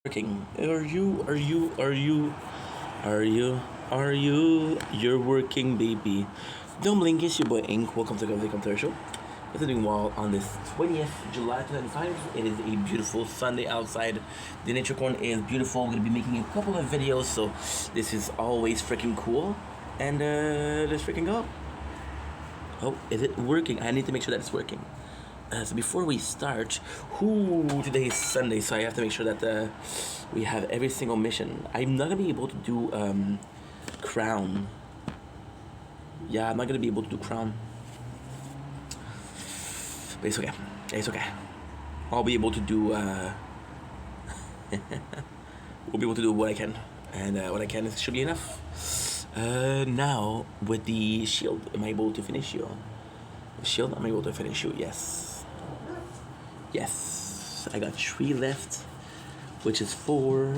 Working. Are you, you're working, baby. Don't blink, it's your boy Ink. Welcome to the Commercial. We're doing well on this 20th July 2005. It is a beautiful Sunday outside. The nature corn is beautiful. We're gonna be making a couple of videos, so this is always freaking cool. And let's freaking go. Oh, is it working? I need to make sure that it's working. So before we start, today is Sunday, so I have to make sure that we have every single mission. I'm not gonna be able to do crown. Yeah, I'm not gonna be able to do crown, but it's okay. It's okay. I'll be able to do. We'll be able to do what I can, and what I can should be enough. Now with the shield, am I able to finish you? The shield, I'm able to finish you. Yes. Yes, I got 3 left, which is 4.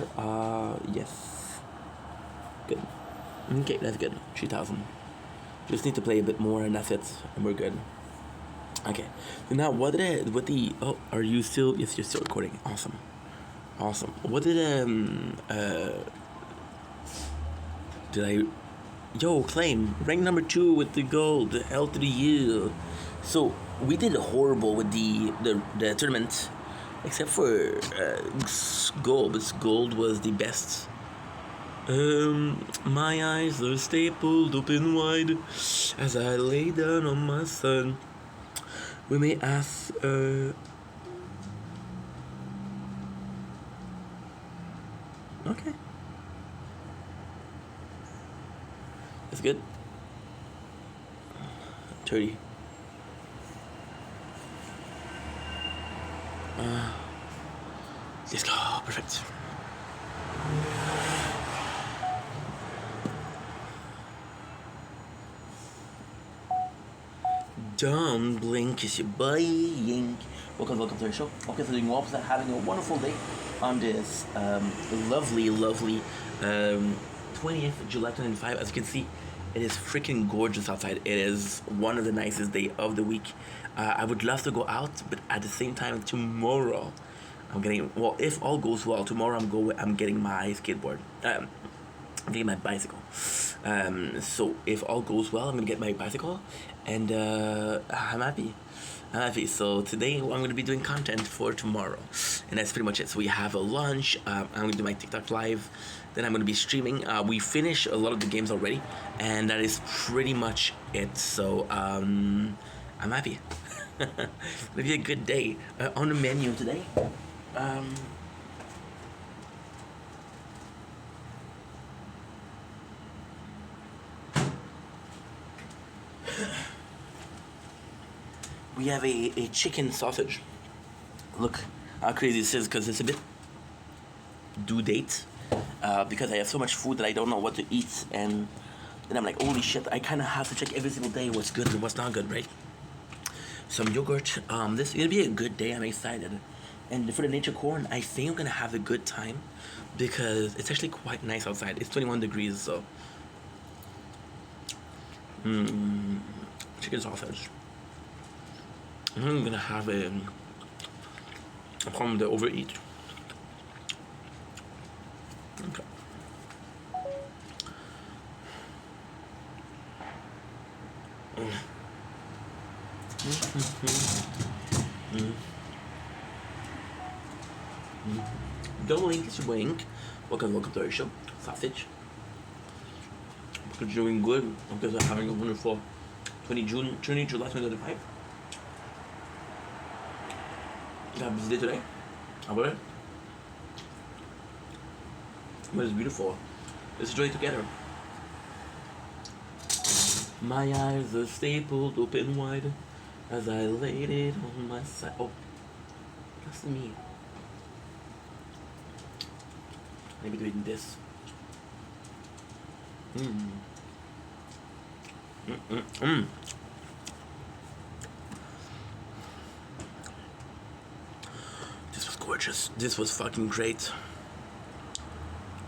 Yes. Good. Okay, that's good. 3,000. Just need to play a bit more, and that's it, and we're good. Okay. So now, what did I? What the? Oh, are you still? Yes, you're still recording. Awesome. Awesome. What did Did I? Yo, claim rank number 2 with the gold. L to the U. So we did horrible with the tournament, except for gold. But gold was the best. My eyes are stapled open wide as I lay down on my son. We may ask. Okay, that's good. 30. Let's go. Perfect. Don't blink, it's your boy Yink. Welcome to the show. Okay, so doing well, having a wonderful day on this lovely 20th July 2005. As you can see, it is freaking gorgeous outside. It is one of the nicest day of the week. I would love to go out, but at the same time, tomorrow I'm getting, well, if all goes well, tomorrow I'm getting my skateboard. I'm getting my bicycle. So if all goes well, I'm gonna get my bicycle, and I'm happy. I'm happy. So today I'm gonna be doing content for tomorrow, and that's pretty much it. So we have a lunch. I'm gonna do my TikTok live. Then I'm gonna be streaming. We finished a lot of the games already, and that is pretty much it. So I'm happy. It'll be a good day. On the menu today. We have a chicken sausage. Look how crazy this is, because it's a bit due date. Because I have so much food that I don't know what to eat, and then I'm like, holy shit, I kind of have to check every single day what's good and what's not good, right? Some yogurt. This is gonna be a good day. I'm excited. And for the nature corn, I think I'm gonna have a good time because it's actually quite nice outside. It's 21 degrees, so chicken sausage. I'm gonna have a problem to overeat. Okay. Don't link is wink. Welcome to our show. Sausage. Because you're doing good. Because I'm having a wonderful 20 July 2025. You have a busy day today? How about it? But it's beautiful. Let's enjoy it together. My eyes are stapled open wide as I laid it on my side. Oh, that's me. Maybe doing this. This was gorgeous. This was fucking great.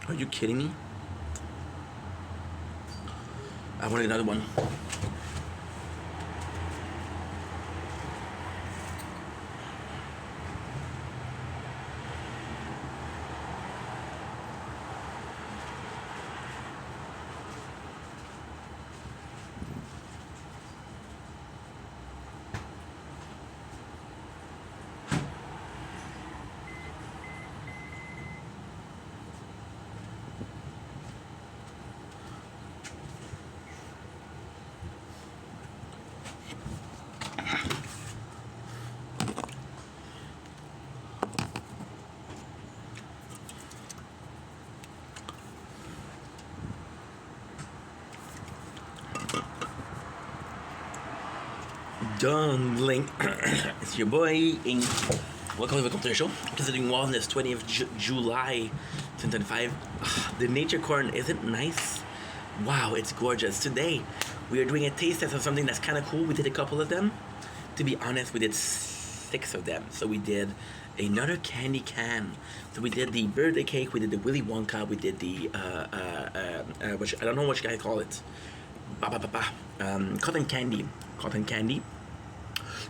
Are you kidding me? I wanted another one. Dumbling. It's your boy Ink. Welcome to the show. Considering Wellness, 20th July 2025. The nature corn isn't nice. Wow, it's gorgeous. Today we are doing a taste test of something that's kind of cool. We did a couple of them. To be honest, we did 6 of them. So we did another candy can. So we did the birthday cake. We did the Willy Wonka. We did the which I don't know what you guys call it. Cotton candy. Cotton candy.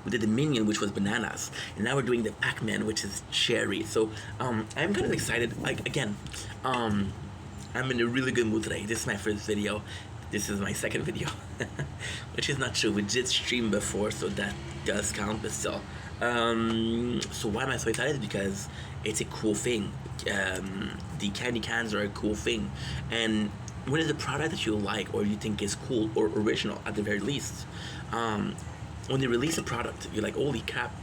We did the Minion, which was bananas, and now we're doing the Pac-Man, which is cherry. So I'm kind of excited. Like again, I'm in a really good mood today. This is my first video. This is my second video, which is not true. We did stream before, so that does count, but still. So why am I so excited? Because it's a cool thing. The candy cans are a cool thing, and when it's a product that you like or you think is cool or original at the very least, when they release a product, you're like, holy crap,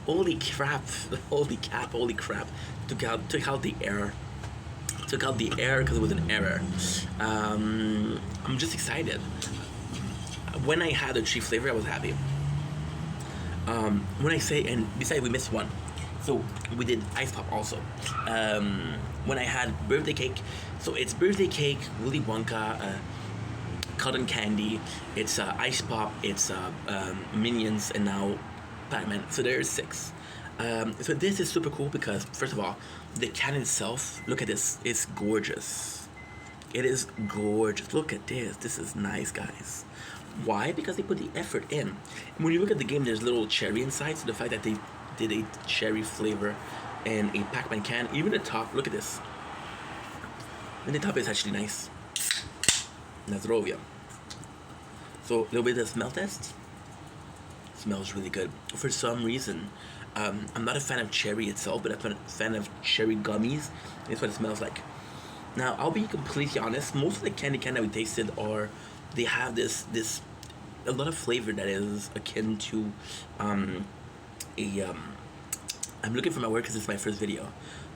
holy crap, holy crap, holy crap. Took out the error because it was an error. I'm just excited. When I had the tree flavor, I was happy. When I say, and besides we missed one, so we did ice pop also. When I had birthday cake, so it's birthday cake, Willy Wonka, cotton candy, it's ice pop, it's Minions, and now Pac-Man. So there's 6. So this is super cool because first of all, the can itself, look at this, it's gorgeous. It is gorgeous. Look at this. This is nice, guys. Why? Because they put the effort in. And when you look at the game, there's little cherry inside. So the fact that they did a cherry flavor and a Pac-Man can, even the top, look at this. And the top is actually nice. Nazdrovia. So a little bit of smell test. Smells really good. For some reason, I'm not a fan of cherry itself, but I'm a fan of cherry gummies. That's what it smells like. Now, I'll be completely honest. Most of the candy can that we tasted they have this a lot of flavor that is akin to I'm looking for my word because it's my first video.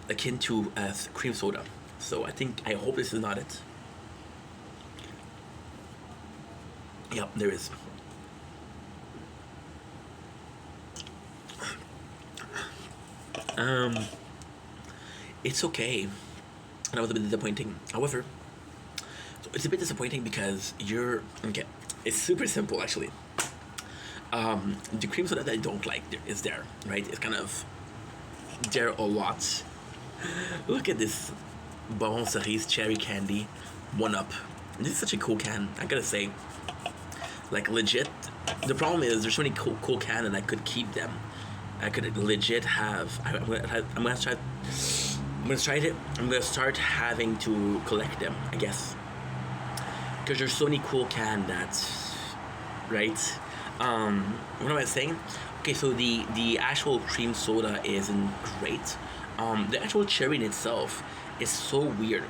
Akin to cream soda. So I hope this is not it. Yep, there is. It's okay. And that was a bit disappointing. However, so it's a bit disappointing because it's super simple actually. The cream soda that I don't like is there, right? It's kind of there a lot. Look at this Baron Cerise cherry candy 1-Up. This is such a cool can, I gotta say. Like legit, the problem is there's so many cool cans and I could keep them. I could legit have. I'm gonna start having to collect them, I guess, because there's so many cool cans that's right. What am I saying? Okay, so the actual cream soda isn't great. The actual cherry in itself is so weird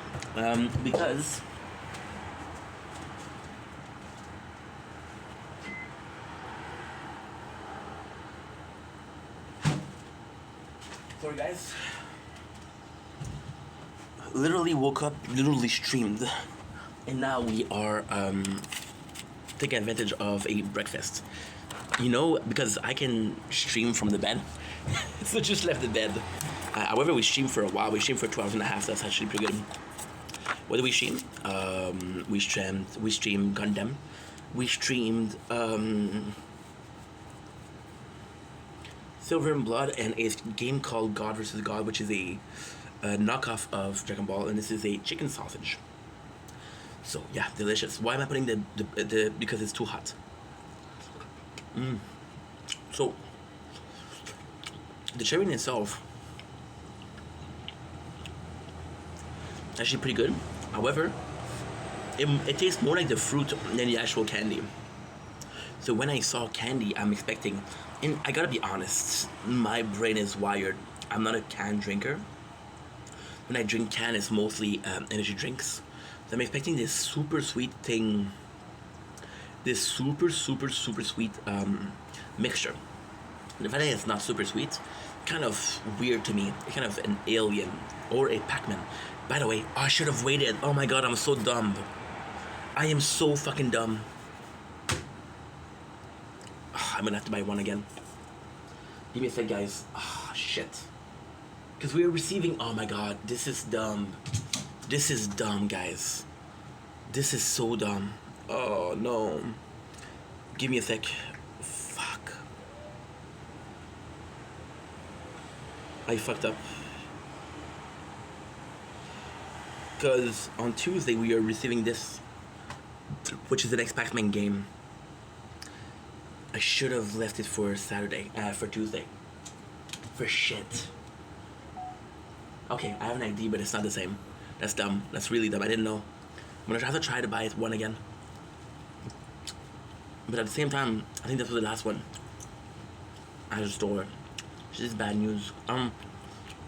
because. Sorry guys. Literally woke up, literally streamed, and now we are taking advantage of a breakfast. You know, because I can stream from the bed, so just left the bed. However, we streamed for a while. We streamed for 2 hours and a half. That's actually pretty good. What did we stream? We streamed Gundam. We streamed Silver and Blood and a game called God vs. God, which is a knockoff of Dragon Ball, and this is a chicken sausage. So yeah, delicious. Why am I putting the because it's too hot. So the cherry in itself actually pretty good. However, it tastes more like the fruit than the actual candy. So when I saw candy, I'm expecting, and I gotta be honest, my brain is wired. I'm not a can drinker. When I drink can, it's mostly energy drinks. So I'm expecting this super sweet thing, this super sweet mixture. And the fact that it's not super sweet, kind of weird to me. Kind of an alien or a Pac-Man. By the way, I should have waited. Oh my god, I'm so dumb. I am so fucking dumb. gonna have to buy one again. Give me a sec, guys. Ah, shit. Because we are receiving. Oh my god, this is dumb. This is dumb, guys. This is so dumb. Oh no. Give me a sec. Fuck. I fucked up. Because on Tuesday we are receiving this, which is the next Pac-Man game. I should have left it for Saturday, for Tuesday. For shit. Okay, I have an ID, but it's not the same. That's dumb. That's really dumb. I didn't know. I'm gonna have to try to buy it one again. But at the same time, I think this was the last one at the store. This is bad news.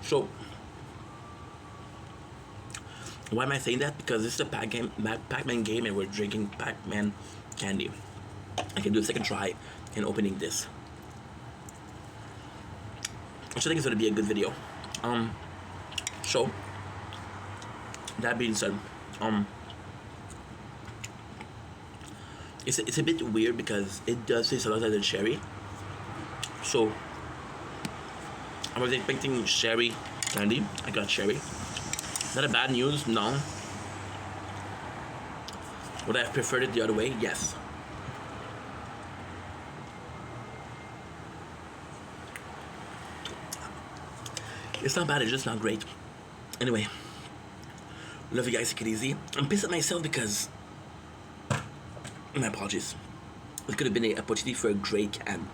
So why am I saying that? Because this is a Pac-Man game, and we're drinking Pac-Man candy. I can do a second try in opening this, which I think is going to be a good video. So that being said, it's a bit weird because it does taste a lot like the cherry. So I was expecting cherry candy. I got cherry. Is that a bad news? No. Would I have preferred it the other way? Yes. It's not bad, it's just not great. Anyway, love you guys, take it easy. I'm pissed at myself because, my apologies, it could have been an opportunity for a great can.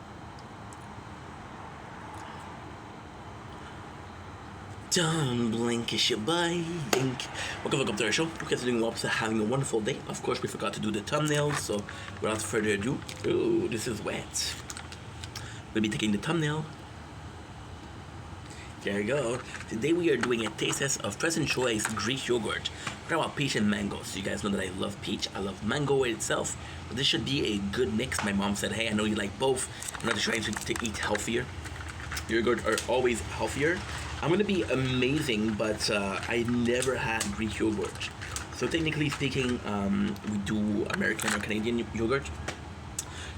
Don't blink, it's your blink. Welcome to our show. Hope you guys are doing well, so having a wonderful day. Of course, we forgot to do the thumbnails, so without further ado, ooh, this is wet. We'll be taking the thumbnail. There you go. Today we are doing a taste test of President's Choice Greek yogurt. We're talking about peach and mango. So you guys know that I love peach. I love mango itself. But this should be a good mix. My mom said, hey, I know you like both. I'm not trying to eat healthier. Yogurt are always healthier. I'm gonna be amazing, but I never had Greek yogurt. So technically speaking, we do American or Canadian yogurt.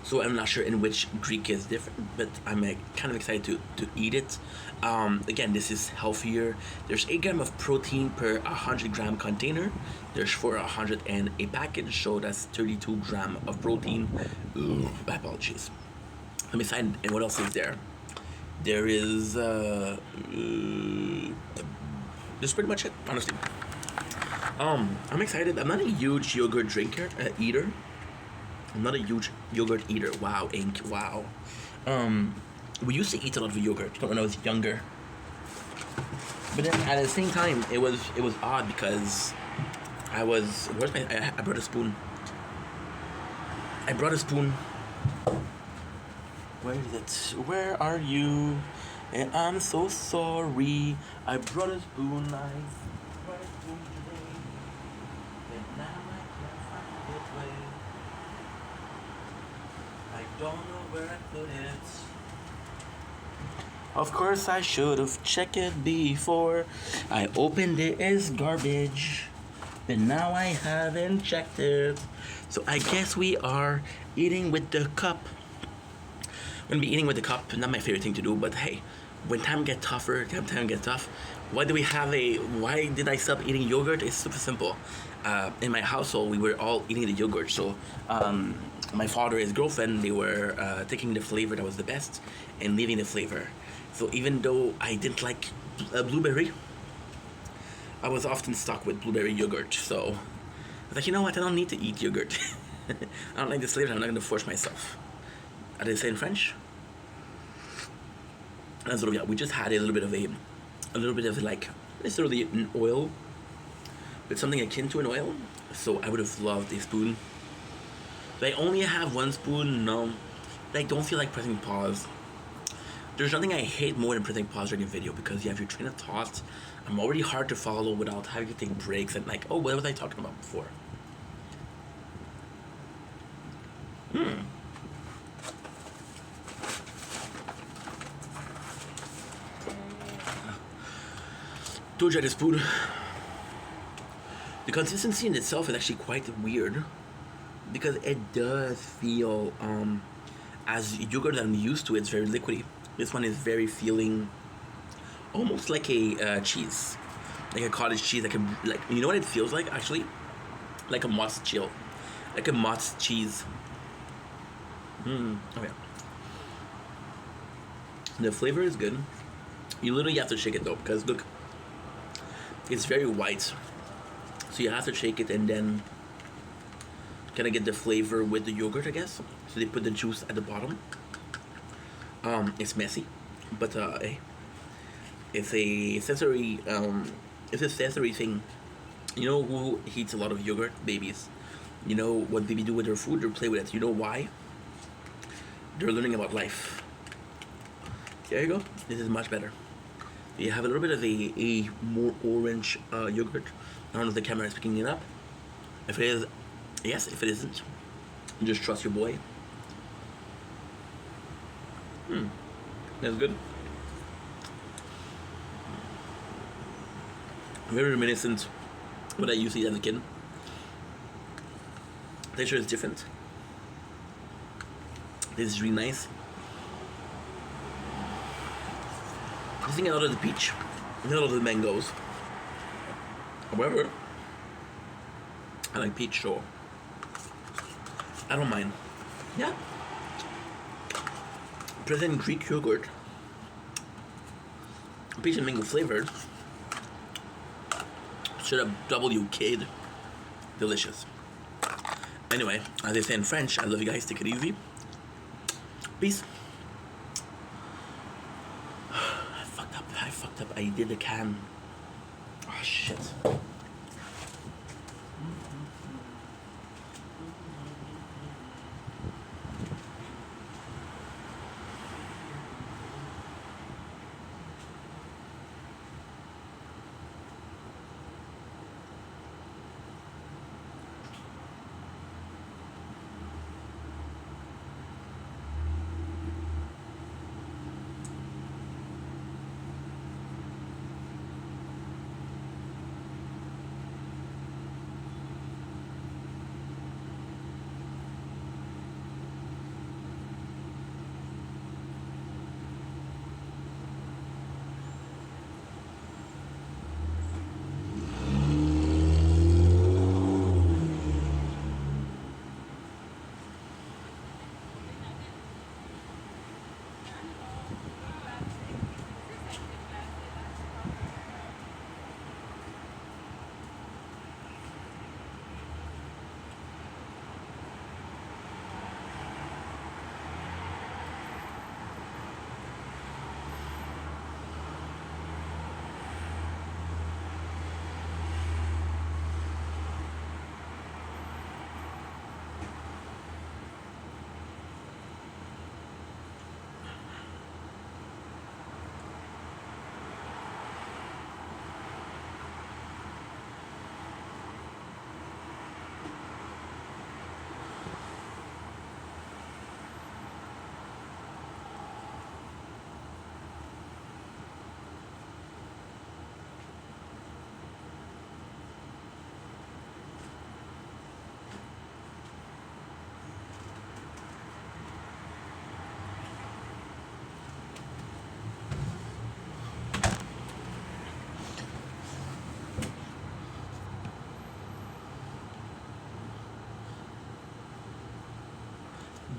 So I'm not sure in which Greek is different, but I'm kind of excited to eat it. Again, this is healthier. There's 8 grams of protein per 100 gram container. There's 400 in a package, so that's 32 grams of protein. Ooh, my apologies. Let me find, and what else is there? There is, that's pretty much it, honestly. I'm excited. I'm not a huge yogurt eater. I'm not a huge yogurt eater. Wow, ink. Wow. We used to eat a lot of yogurt when I was younger. But then at the same time, it was odd because I brought a spoon. Where is it? Where are you? And I'm so sorry. I brought a spoon. Today. And now I can't find it way. I don't know where I put it. Of course I should have checked it before I opened it as garbage. But now I haven't checked it. So I guess we are eating with the cup. I'm gonna be eating with the cup. Not my favorite thing to do, but hey, when time gets tough, why did I stop eating yogurt? It's super simple. In my household, we were all eating the yogurt. So my father and his girlfriend, they were taking the flavor that was the best and leaving the flavor. So even though I didn't like blueberry, I was often stuck with blueberry yogurt. So I was like, you know what? I don't need to eat yogurt. I don't like this flavor. I'm not going to force myself. Are they say in French? And so yeah, we just had a little bit of like, necessarily an oil, but something akin to an oil. So I would have loved a spoon. But I only have one spoon. No, I don't feel like pressing pause. There's nothing I hate more than pressing pause during a video because you have your train of thought. I'm already hard to follow without having to take breaks and like, oh, what was I talking about before? Told you I had a spoon. The consistency in itself is actually quite weird because it does feel as yogurt that I'm used to, it's very liquidy. This one is very feeling almost like a cheese, like a cottage cheese, like you know what it feels like actually, like a Mott's chill, like a Mott's cheese. Okay. The flavor is good. You literally have to shake it though, because look, it's very white. So you have to shake it and then kind of get the flavor with the yogurt, I guess. So they put the juice at the bottom. It's messy, but hey, it's a sensory. It's a sensory thing. You know who eats a lot of yogurt? Babies. You know what baby do with their food? They play with it. You know why? They're learning about life. There you go. This is much better. You have a little bit of a more orange yogurt. I don't know if the camera is picking it up. If it is, yes. If it isn't, just trust your boy. That's good. Very reminiscent of what I used to eat as a kid. Texture is different. This is really nice. I think a lot of the peach, a lot of the mangoes. However, I like peach, so I don't mind. Yeah. Present Greek yogurt, peach and mango flavored. Straight up WK'd. Delicious. Anyway, as they say in French, I love you guys. Take it easy. Peace. I fucked up. I did the can. Oh shit.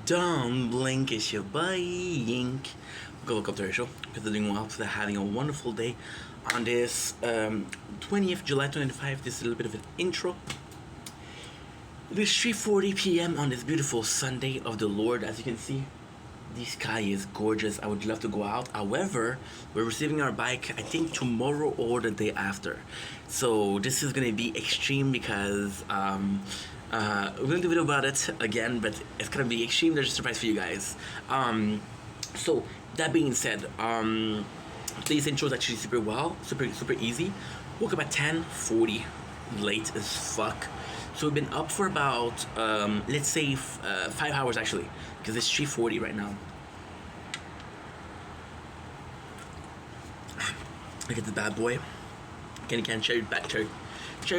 Don't blink, it's your buying. Go look up the ratio because they're doing well. So they're having a wonderful day on this 20th July 25. This is a little bit of an intro. It is 3:40 p.m. on this beautiful Sunday of the Lord. As you can see, the sky is gorgeous. I would love to go out. However, we're receiving our bike, I think tomorrow or the day after. So this is gonna be extreme because we're gonna do a video about it again, but it's gonna be extreme. There's a surprise for you guys. So that being said, today's intro is actually super easy. Woke up at 10:40, late as fuck. So we've been up for about let's say 5 hours actually, because it's 3:40 right now. Look at the bad boy. Candy can, cherry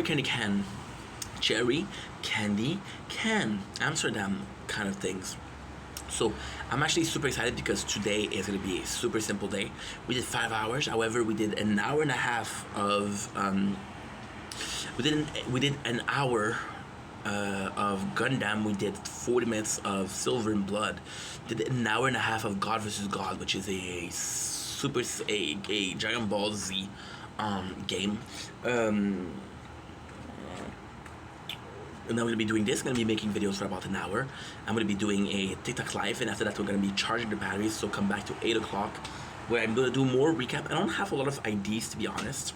candy can. Cherry candy can. Amsterdam kind of things. So I'm actually super excited because today is going to be a super simple day. We did 5 hours. However, we did an hour and a half of we did an hour of Gundam. We did 40 minutes of Silver and Blood. Did an hour and a half of God versus God, which is a Dragon Ball Z game. And I'm going to be doing this. I'm going to be making videos for about an hour. I'm going to be doing a TikTok live, and after that we're going to be charging the batteries. So come back to 8 o'clock where I'm going to do more recap. I don't have a lot of ideas, to be honest.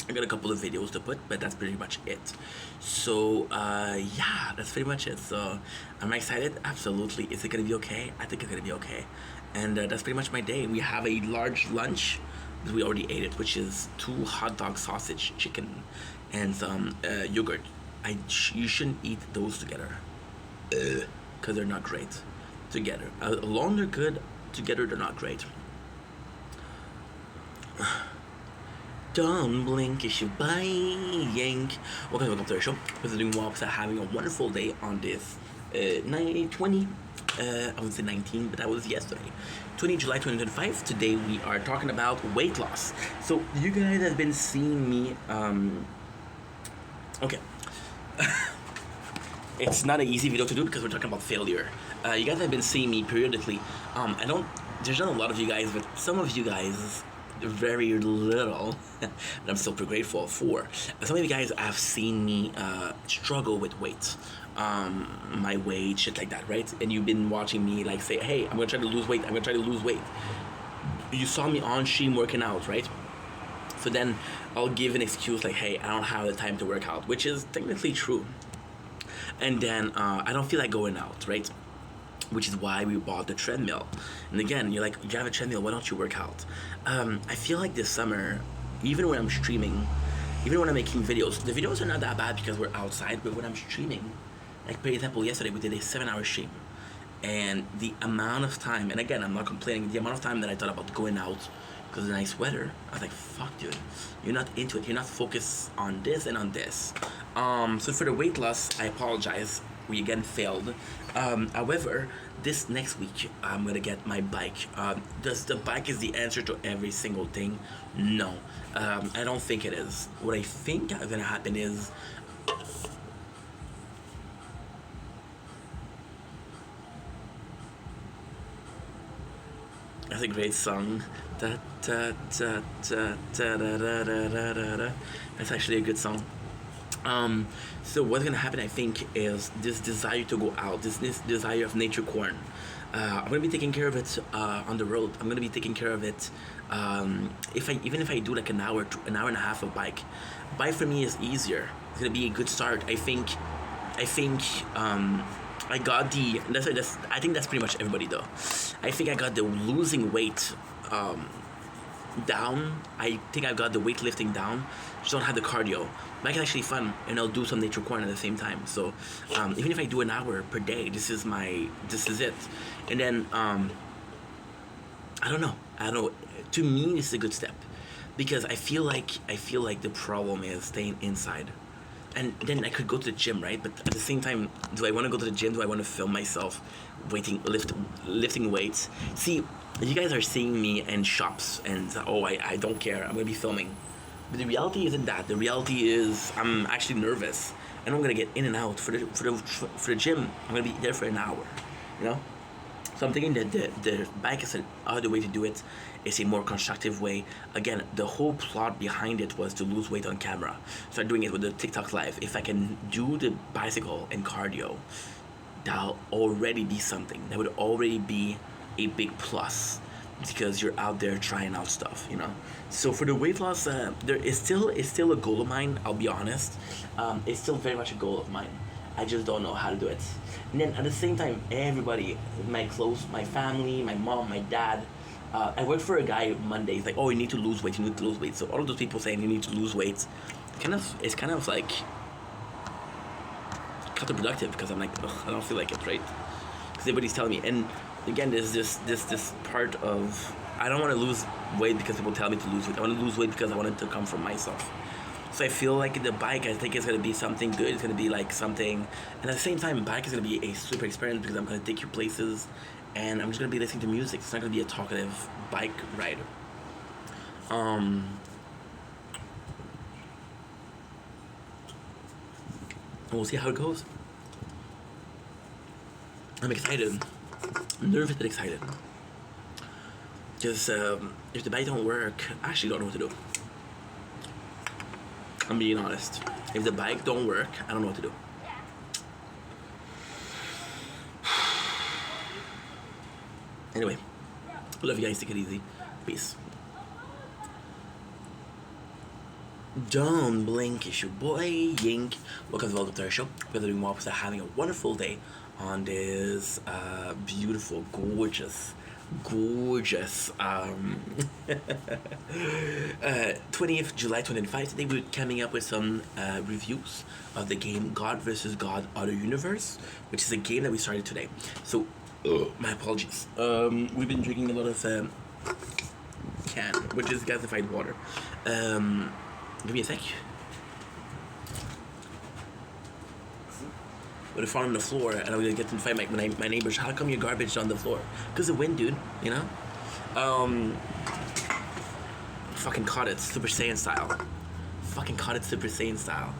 I got a couple of videos to put, but that's pretty much it. So yeah, that's pretty much it. So I'm excited. Absolutely. Is it going to be okay? I think it's going to be okay. And that's pretty much my day. We have a large lunch. We already ate it, which is 2 hot dog, sausage, chicken, and some yogurt. You shouldn't eat those together, because they're not great together. Alone they're good, together they're not great. Don't blink, it's your yank. Welcome to the show. We're doing walks, having a wonderful day on this 20. I would say 19, but that was yesterday. 20 July 2025. Today we are talking about weight loss. So you guys have been seeing me. Okay. It's not an easy video to do because we're talking about failure. You guys have been seeing me periodically. There's not a lot of you guys, but some of you guys, very little, but I'm super grateful for. Some of you guys have seen me struggle with weight. My weight, shit like that, right? And you've been watching me like say, hey, I'm gonna try to lose weight, I'm gonna try to lose weight. You saw me on stream working out, right? So then I'll give an excuse like, hey, I don't have the time to work out, which is technically true. And then I don't feel like going out, right? Which is why we bought the treadmill. And again, you're like, you have a treadmill, why don't you work out? I feel like this summer, even when I'm streaming, even when I'm making videos, the videos are not that bad because we're outside, but when I'm streaming, like for example, yesterday we did a 7-hour stream. And the amount of time, and again, I'm not complaining, the amount of time that I thought about going out because of the nice weather, I was like, fuck, dude, you're not into it. You're not focused on this and on this. So for the weight loss, I apologize. We again failed. However, this next week, I'm gonna get my bike. Does the bike is the answer to every single thing? No, I don't think it is. What I think is gonna happen is, that's a great song. Da, da, da, da, da, da, da, da, da, da. That's actually a good song. So what's gonna happen, I think, is this desire to go out, this desire of nature corn. I'm gonna be taking care of it on the road. I'm gonna be taking care of it. Even if I do like an hour and a half of bike for me is easier. It's gonna be a good start. I think. I got the. I think that's pretty much everybody though. I think I got the losing weight down. I think I got the weightlifting down. Just don't have the cardio. Bike is actually fun, and I'll do some nature corn at the same time. So even if I do an hour per day, this is it. And then I don't know. To me, this is a good step because I feel like the problem is staying inside. And then I could go to the gym, right? But at the same time, do I want to go to the gym? Do I want to film myself lifting weights? See, you guys are seeing me in shops, and I don't care. I'm gonna be filming. But the reality isn't that. The reality is I'm actually nervous, and I'm gonna get in and out for the gym. I'm gonna be there for an hour, you know. So I'm thinking that the bike is another way to do it. It's a more constructive way. Again, the whole plot behind it was to lose weight on camera. Start doing it with the TikTok live. If I can do the bicycle and cardio, that'll already be something. That would already be a big plus because you're out there trying out stuff, you know. So for the weight loss, there is still a goal of mine. I'll be honest. It's still very much a goal of mine. I just don't know how to do it. And then at the same time, everybody, my family, my mom, my dad. I work for a guy Monday. He's like, oh, you need to lose weight. So all of those people saying you need to lose weight, it's kind of like counterproductive because I'm like, ugh, I don't feel like it, right? Because everybody's telling me. And again, there's this part of I don't want to lose weight because people tell me to lose weight. I want to lose weight because I want it to come from myself. So I feel like the bike, I think, is gonna be something good. It's gonna be like something, and at the same time, bike is gonna be a super experience because I'm gonna take you places, and I'm just gonna be listening to music. It's not gonna be a talkative bike ride. Um, we'll see how it goes. I'm excited, nervous but excited. Just if the bike don't work, I actually don't know what to do. I'm being honest. If the bike don't work, I don't know what to do. Anyway, love you guys. Take it easy. Peace. Don't blink, it's your boy Yink. Welcome to our show. We're doing well, so having a wonderful day on this beautiful, gorgeous 20th July 2025. Today we're coming up with some reviews of the game God vs. God Other Universe, which is a game that we started today. So, my apologies. We've been drinking a lot of can, which is gasified water. Give me a sec. Would have fallen on the floor, and I'm gonna get to fight my neighbors. How come your garbage is on the floor? Cause the wind, dude. You know. Fucking caught it, Super Saiyan style. Fucking caught it, Super Saiyan style.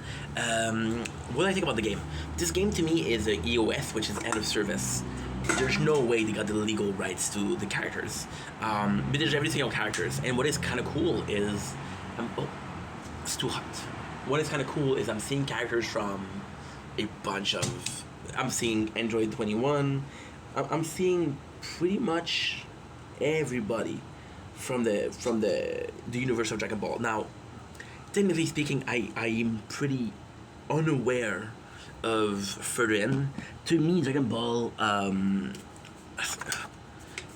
What do I think about the game? This game to me is a EOS, which is end of service. There's no way they got the legal rights to the characters, but there's every single characters. And what is kind of cool is, it's too hot. What is kind of cool is I'm seeing characters from a bunch of. I'm seeing Android 21. I'm seeing pretty much everybody from the universe of Dragon Ball. Now, technically speaking, I am pretty unaware of further in. To me, Dragon Ball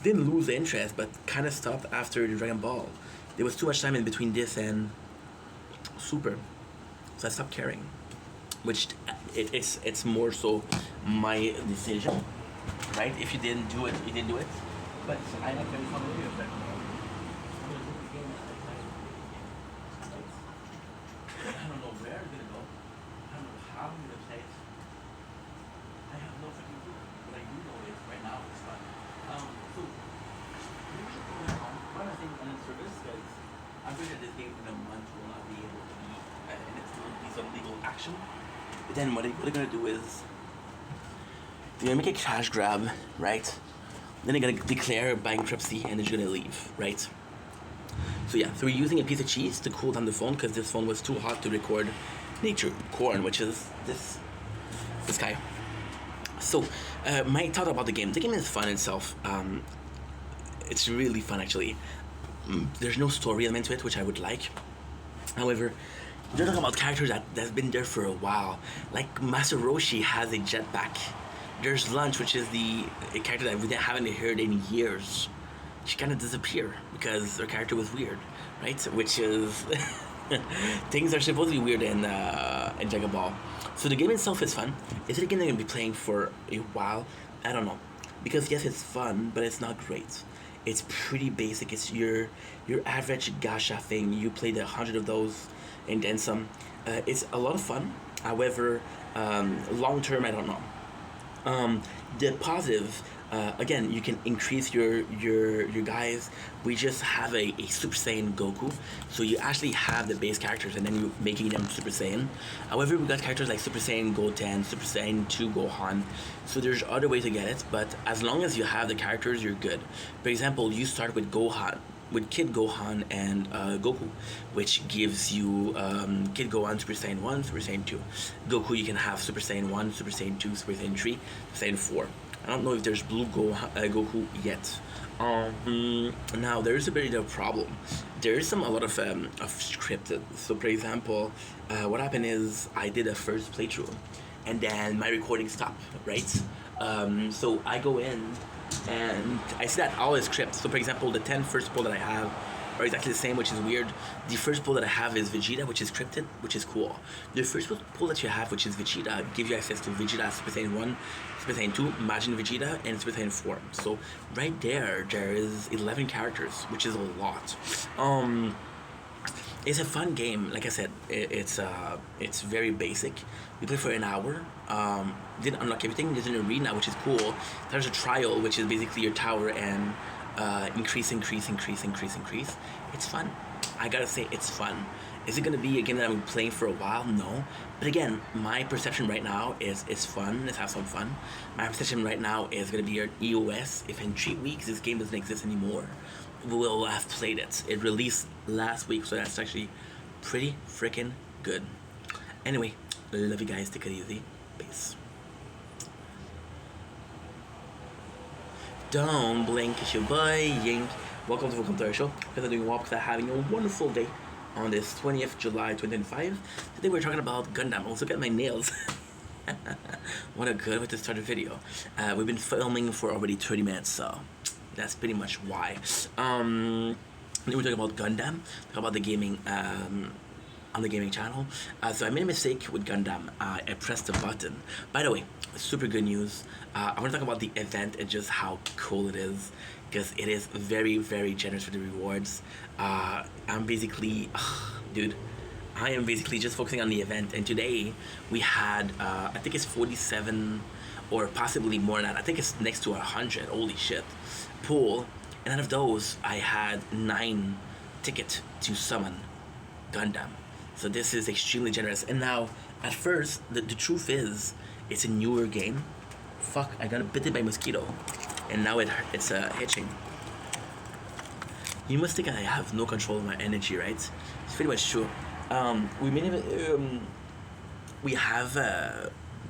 didn't lose interest, but kind of stopped after the Dragon Ball. There was too much time in between this and Super, so I stopped caring. Which it's more so my decision, right? If you didn't do it, you didn't do it. But I like very familiar with that. I don't know where I'm gonna go. I don't know how I'm gonna play it. I have no fucking clue. What I do know is right now it's fun. So maybe we should go back home. Why am I saying on service? Because I'm pretty sure this game in a month will not be able to be, and it's will be some legal action. But then what they're gonna do is they're gonna make a cash grab, right? Then they're gonna declare bankruptcy and they're gonna leave, right? So yeah, so we're using a piece of cheese to cool down the phone because this phone was too hot to record nature corn, which is this guy. So my thought about the game. The game is fun itself. It's really fun actually. There's no story element to it, which I would like. However, they're talking about characters that's been there for a while. Like Master Roshi has a jetpack. There's Lunch, which is a character that we haven't heard in years. She kind of disappeared because her character was weird, right? Which is things are supposed to be weird in Dragon Ball. So the game itself is fun. Is it a game that I'm gonna be playing for a while? I don't know, because yes, it's fun, but it's not great. It's pretty basic. It's your average gacha thing. You play 100 of those and then some. It's a lot of fun. However, long term, I don't know. The positive, again, you can increase your guys. We just have a Super Saiyan Goku, so you actually have the base characters, and then you're making them Super Saiyan. However, we got characters like Super Saiyan Goten, Super Saiyan 2 Gohan, so there's other ways to get it. But as long as you have the characters, you're good. For example, you start with Gohan, with Kid Gohan and Goku, which gives you Kid Gohan Super Saiyan 1, Super Saiyan 2. Goku, you can have Super Saiyan 1, Super Saiyan 2, Super Saiyan 3, Super Saiyan 4. I don't know if there's Blue Goku yet. Now, there is a bit of a problem. There is a lot of scripted. So, for example, what happened is I did a first playthrough, and then my recording stopped, right? So I go in, and I see that all is script. So for example, the 10 first pull that I have are exactly the same, which is weird. The first pull that I have is Vegeta, which is scripted, which is cool. The first pull that you have, which is Vegeta, gives you access to Vegeta Super Saiyan 1, Super Saiyan 2, Majin Vegeta, and Super Saiyan 4. So right there is 11 characters, which is a lot. It's a fun game. Like I said, it's very basic. You play for an hour. Didn't unlock everything. There's an arena, which is cool. There's a trial, which is basically your tower and increase, increase, increase, increase, increase. It's fun. I gotta say, it's fun. Is it gonna be a game that I'm playing for a while? No. But again, my perception right now is it's fun. Let's have some fun. My perception right now is gonna be your EOS. If in 3 weeks this game doesn't exist anymore, we will have played it. It released last week, so that's actually pretty freaking good. Anyway, love you guys. Take it easy. Peace. Don't blink, it's your boy Yink. Welcome to our show. Because I'm doing well because I'm having a wonderful day on this 20th July 2025. Today we're talking about Gundam. Also, look at my nails. What a good way to start a video. We've been filming for already 30 minutes, so that's pretty much why. Then we're talking about Gundam, talk about the gaming on the gaming channel. So I made a mistake with Gundam. I pressed the button. By the way, super good news. I want to talk about the event and just how cool it is, because it is very, very generous with the rewards. I'm basically, dude, I am basically just focusing on the event. And today we had, I think it's 47 or possibly more than that. I think it's next to 100. Holy shit. Pool. And out of those, I had 9 tickets to summon Gundam. So this is extremely generous. And now, at first, the truth is, it's a newer game. Fuck, I got bitten by a mosquito. And now it's hitching. You must think I have no control of my energy, right? It's pretty much true. We have,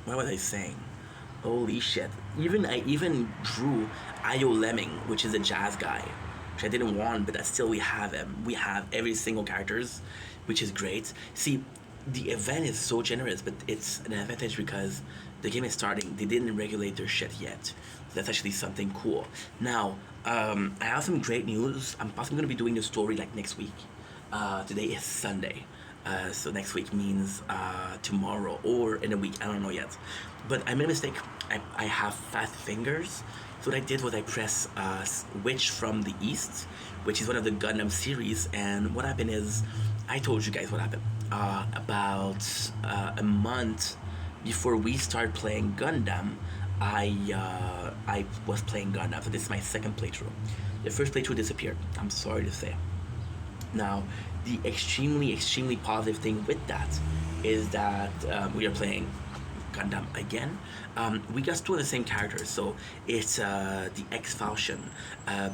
what was I saying? Holy shit. I even drew Io Lemming, which is a jazz guy, which I didn't want, but still we have him. We have every single characters, which is great. See, the event is so generous, but it's an advantage because the game is starting. They didn't regulate their shit yet. So that's actually something cool. Now, I have some great news. I'm possibly going to be doing the story like next week. Today is Sunday. So next week means tomorrow or in a week. I don't know yet. But I made a mistake. I have fat fingers. So what I did was I pressed Witch from the East, which is one of the Gundam series. And what happened is, I told you guys what happened. About a month before we start playing Gundam, I was playing Gundam. So this is my second playthrough. The first playthrough disappeared. I'm sorry to say. Now, the extremely, extremely positive thing with that is that we are playing Gundam again. We got two of the same characters. So it's the ex-Falchion,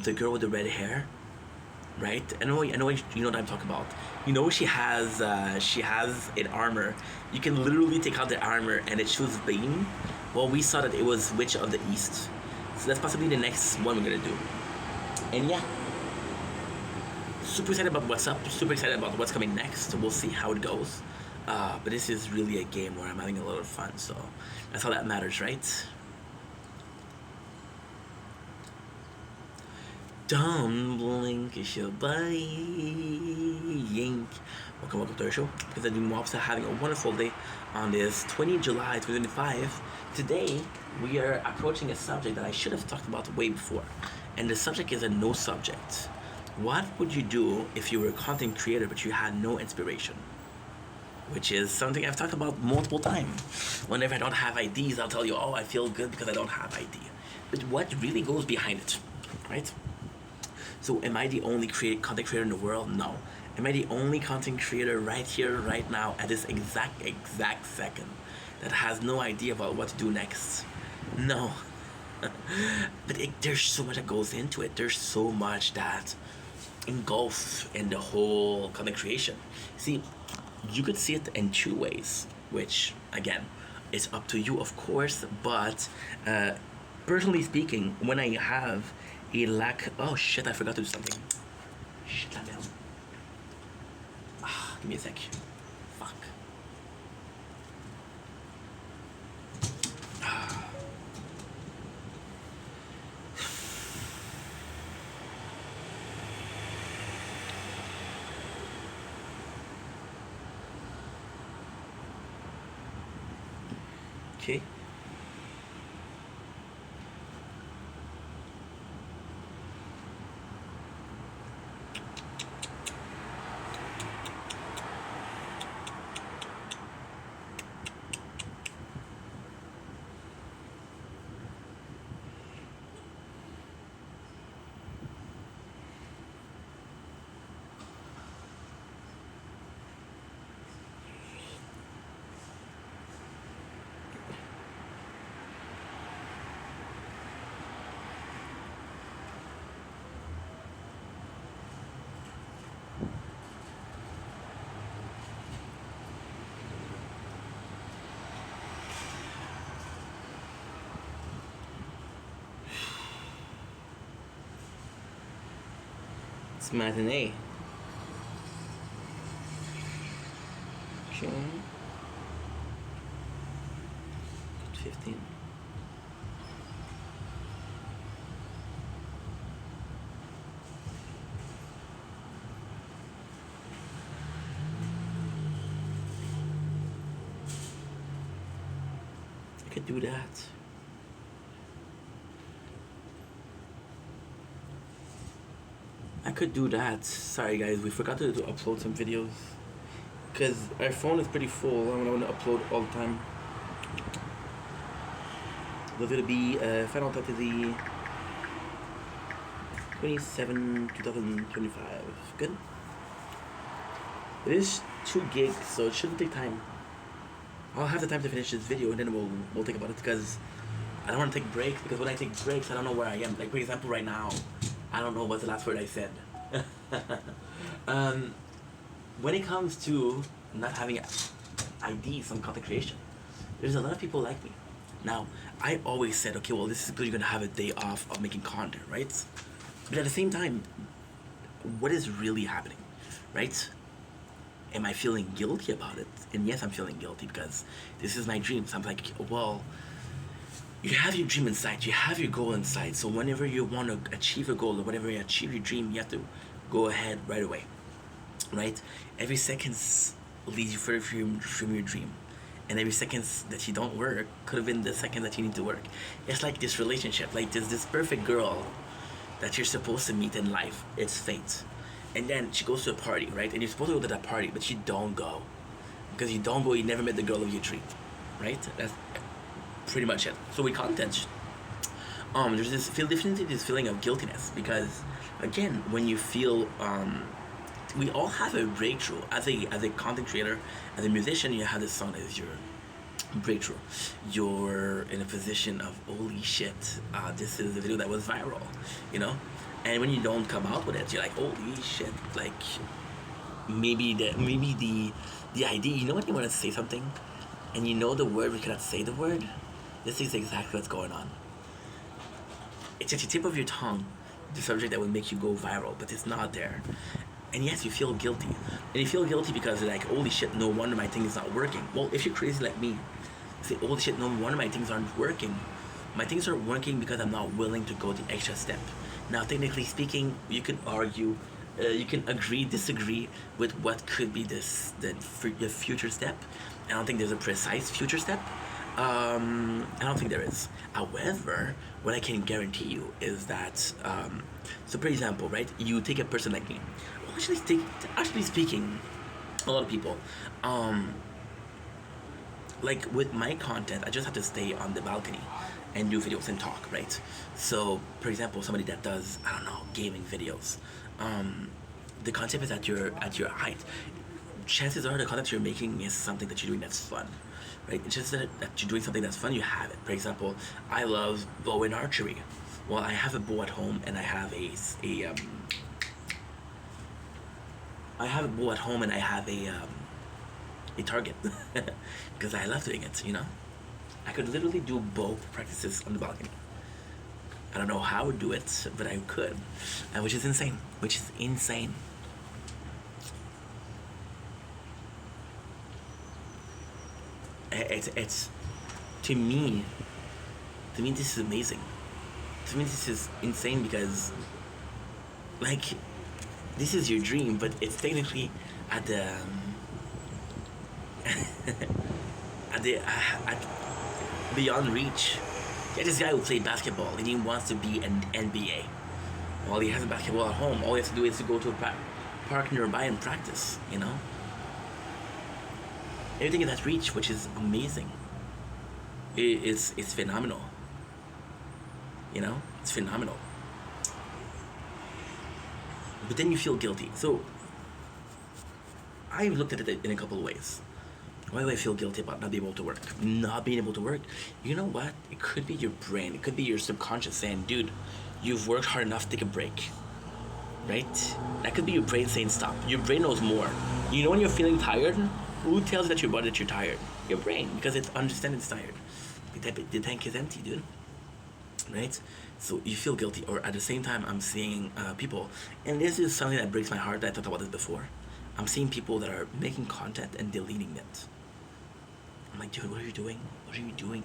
the girl with the red hair, right? I know you know what I'm talking about. You know she has an armor. You can literally take out the armor and it shoots beam. Well, we saw that it was Witch of the East, so that's possibly the next one we're gonna do. And yeah, super excited about what's up. Super excited about what's coming next. We'll see how it goes. But this is really a game where I'm having a lot of fun. So that's all that matters, right? Don't blink, it's your boy Yink. Welcome to our show. Because I'm doing mobs having a wonderful day on this 20 July 2025. Today, we are approaching a subject that I should have talked about way before. And the subject is a no subject. What would you do if you were a content creator but you had no inspiration? Which is something I've talked about multiple times. Whenever I don't have ideas, I'll tell you, oh, I feel good because I don't have idea. But what really goes behind it, right? So am I the only content creator in the world? No. Am I the only content creator right here, right now, at this exact second that has no idea about what to do next? No. But there's so much that goes into it. There's so much that engulfs in the whole content creation. See, you could see it in 2 ways, which, again, it's up to you, of course, but personally speaking, when I have a lack... Oh, shit, I forgot to do something. Shit, la merde. Give me a sec. Fuck. Okay. It's matinee. Okay. 15. I could do that. I could do that. Sorry guys, we forgot to upload some videos. Because our phone is pretty full and I want to upload all the time. Was it be Final Fantasy 27 2025. Good. It is 2 gigs, so it shouldn't take time. I'll have the time to finish this video and then we'll think about it, because I don't want to take breaks, because when I take breaks I don't know where I am. Like for example right now, I don't know what's the last word I said. When it comes to not having IDs on content creation, there's a lot of people like me. Now, I always said, okay, well, this is good, you're gonna have a day off of making content, right? But at the same time, what is really happening, right? Am I feeling guilty about it? And yes, I'm feeling guilty because this is my dream. So I'm like, well, you have your dream in sight, you have your goal in sight. So whenever you want to achieve a goal or whenever you achieve your dream, you have to go ahead right away, right? Every second leads you further from your dream. And every second that you don't work could have been the second that you need to work. It's like this relationship, like there's this perfect girl that you're supposed to meet in life. It's fate. And then she goes to a party, right? And you're supposed to go to that party, but you don't go. Because you don't go, you never met the girl of your dream, right? That's pretty much it. So with content, there's definitely this feeling of guiltiness, because again, when you feel, we all have a breakthrough. As a content creator, as a musician, you have this song as your breakthrough. You're in a position of, holy shit, this is a video that was viral, you know? And when you don't come out with it, you're like, holy shit, like maybe the idea, you know, when you want to say something and you know the word but you cannot say the word, this is exactly what's going on. It's at the tip of your tongue, the subject that would make you go viral, but it's not there. And yes, you feel guilty. And you feel guilty because you're like, holy shit, no wonder my thing is not working. Well, if you're crazy like me, say, holy shit, no wonder my things aren't working. My things aren't working because I'm not willing to go the extra step. Now, technically speaking, you can argue, you can agree, disagree with what could be the future step. I don't think there's a precise future step. I don't think there is. However, what I can guarantee you is that, so for example, right, you take a person like me. Well, actually speaking, a lot of people, like with my content, I just have to stay on the balcony and do videos and talk, right? So, for example, somebody that does, I don't know, gaming videos, the concept is at your height. Chances are the content you're making is something that you're doing that's fun, right? It's just that you're doing something that's fun, you have it. For example, I love bow and archery. Well, I have a bow at home and I have a target because I love doing it, you know? I could literally do bow practices on the balcony. I don't know how I would do it, but I could, which is insane. It's to me this is amazing. To me this is insane because, like, this is your dream, but it's technically at the at beyond reach. Yeah, this guy who played basketball and he wants to be an NBA. Well, he has a basketball at home. All he has to do is to go to a park nearby and practice, you know? Everything is at reach, which is amazing. It's phenomenal. You know? It's phenomenal. But then you feel guilty. So, I've looked at it in a couple of ways. Why do I feel guilty about not being able to work? Not being able to work? You know what? It could be your brain. It could be your subconscious saying, dude, you've worked hard enough, take a break. Right? That could be your brain saying stop. Your brain knows more. You know when you're feeling tired? Who tells your body that you're tired? Your brain, because it understands it's tired. The tank is empty, dude. right? So you feel guilty, or at the same time, I'm seeing people, and this is something that breaks my heart. I talked about this before. I'm seeing people that are making content and deleting it. I'm like, dude, what are you doing? What are you doing?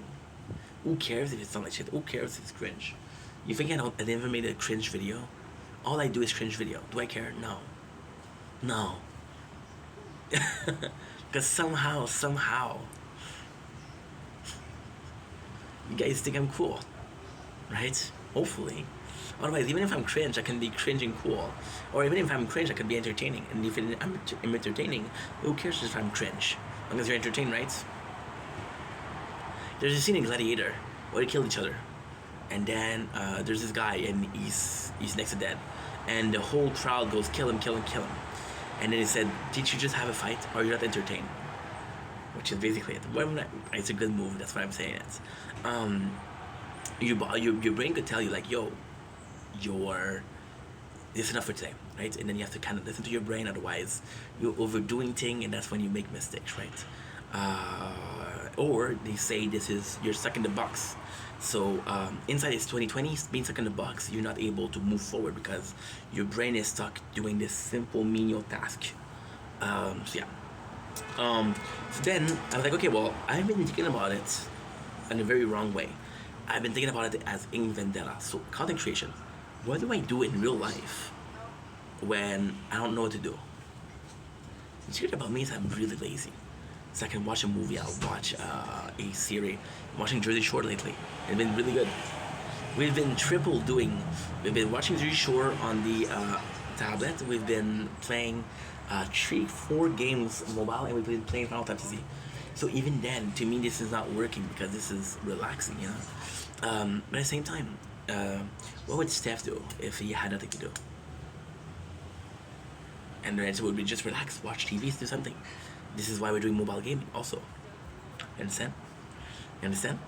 Who cares if it's not like shit? Who cares if it's cringe? You think I never made a cringe video? All I do is cringe video. Do I care? No. No. Because somehow, you guys think I'm cool, right? Hopefully. Otherwise, even if I'm cringe, I can be cringing cool. Or even if I'm cringe, I can be entertaining. And if I'm entertaining, who cares if I'm cringe? As long as you're entertained, right? There's a scene in Gladiator where they kill each other. And then there's this guy, and he's next to dead. And the whole crowd goes, kill him, kill him, kill him. And then he said, did you just have a fight, or you're not entertained? Which is basically it. It's a good move, that's why I'm saying it. Your brain could tell you, like, yo, it's enough for today, right? And then you have to kind of listen to your brain, otherwise you're overdoing thing, and that's when you make mistakes, right? Or they say this is, you're stuck in the box. So inside it's 2020, being stuck in the box, you're not able to move forward because your brain is stuck doing this simple menial task. So yeah. So then I was like, okay, well, I've been thinking about it in a very wrong way. I've been thinking about it as in Vendetta. So content creation, what do I do in real life when I don't know what to do? The secret about me is I'm really lazy. So I can watch a movie, I'll watch a series. I'm watching Jersey Shore lately. It's been really good. We've been we've been watching Jersey Shore on the tablet. We've been playing 3-4 games mobile, and we've been playing Final Fantasy. So even then, to me, this is not working because this is relaxing, you know. But at the same time, what would Steph do if he had nothing to do? And the answer would be just relax, watch TV, do something. This is why we're doing mobile gaming also. You understand? You understand?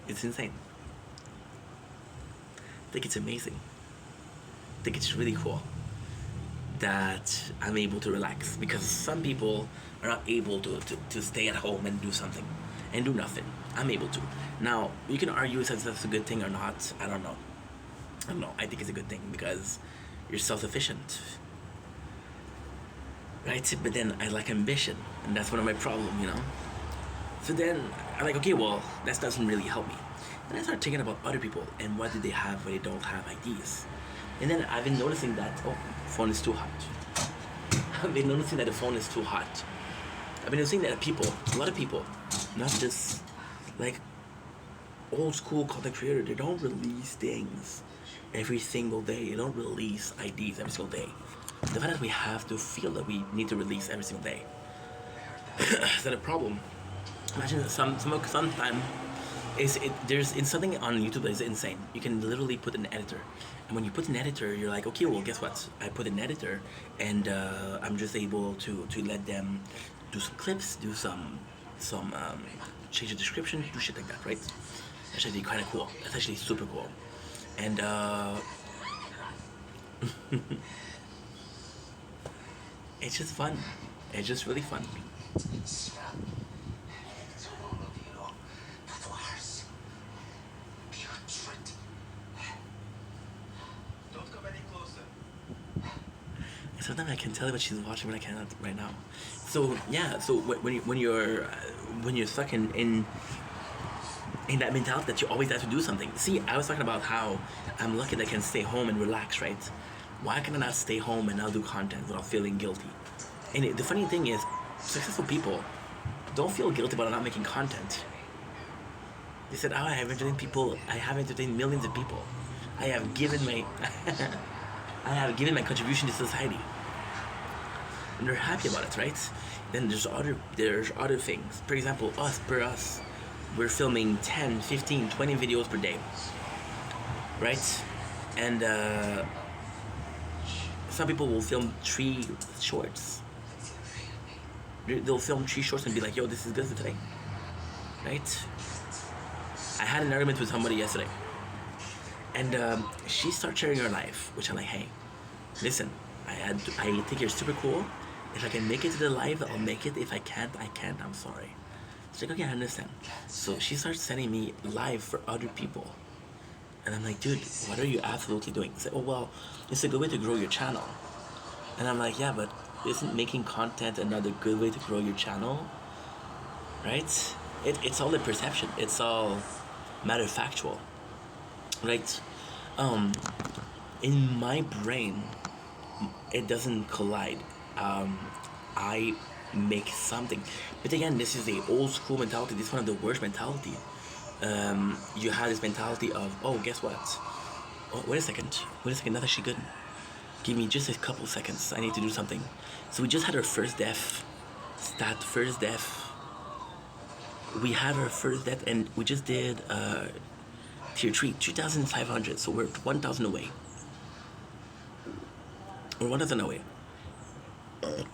It's insane. I think it's amazing. I think it's really cool that I'm able to relax, because some people are not able to stay at home and do something and do nothing. I'm able to. Now, you can argue if that's a good thing or not. I don't know. I think it's a good thing because you're self-sufficient. Right? But then I lack ambition, and that's one of my problems, you know? So then I'm like, okay, well, that doesn't really help me. And I start thinking about other people and what do they have when they don't have ideas. And then I've been noticing that, phone is too hot. I've been noticing that the phone is too hot. I've been noticing that a lot of people, not just like old school content creators, they don't release things every single day. They don't release ideas every single day. The fact that we have to feel that we need to release every single day is that a problem? Imagine sometime there's something on YouTube that is insane. You can literally put an editor, and when you put an editor, you're like, okay, well, guess what? I put an editor, and I'm just able to let them do some clips, do some change the description, do shit like that, right? That's actually kind of cool. That's actually super cool, and it's just fun. It's just really fun. Sometimes I can tell what she's watching, but I cannot right now. So yeah, so when you're stuck in that mentality that you always have to do something. See, I was talking about how I'm lucky that I can stay home and relax, right? Why can I not stay home and not do content without feeling guilty? And the funny thing is, successful people don't feel guilty about not making content. They said, I have entertained people. I have entertained millions of people. I have given my I have given my contribution to society. And they're happy about it, right? Then there's other things. For example, us, we're filming 10, 15, 20 videos per day, right? And some people will film 3 shorts. They'll film 3 shorts and be like, yo, this is good for today, right? I had an argument with somebody yesterday, and she started sharing her life, which I'm like, hey, listen, I think you're super cool. If I can make it to the live, I'll make it. If I can't, I can't. I'm sorry. She's like, okay, I understand. So she starts sending me live for other people. And I'm like, dude, what are you absolutely doing? She's like, oh, well, it's a good way to grow your channel. And I'm like, yeah, but isn't making content another good way to grow your channel? Right? It's all a perception. It's all matter factual. Right? Um, in my brain, it doesn't collide. Um, I make something. But again, this is the old school mentality. This is one of the worst mentality. You have this mentality of, oh, guess what? Oh, wait a second. Wait a second. That's actually good. Give me just a couple seconds. I need to do something. So we just had our first death. Stat first death. We had our first death, and we just did tier 3, 2,500. So we're 1,000 away. We're 1,000 away.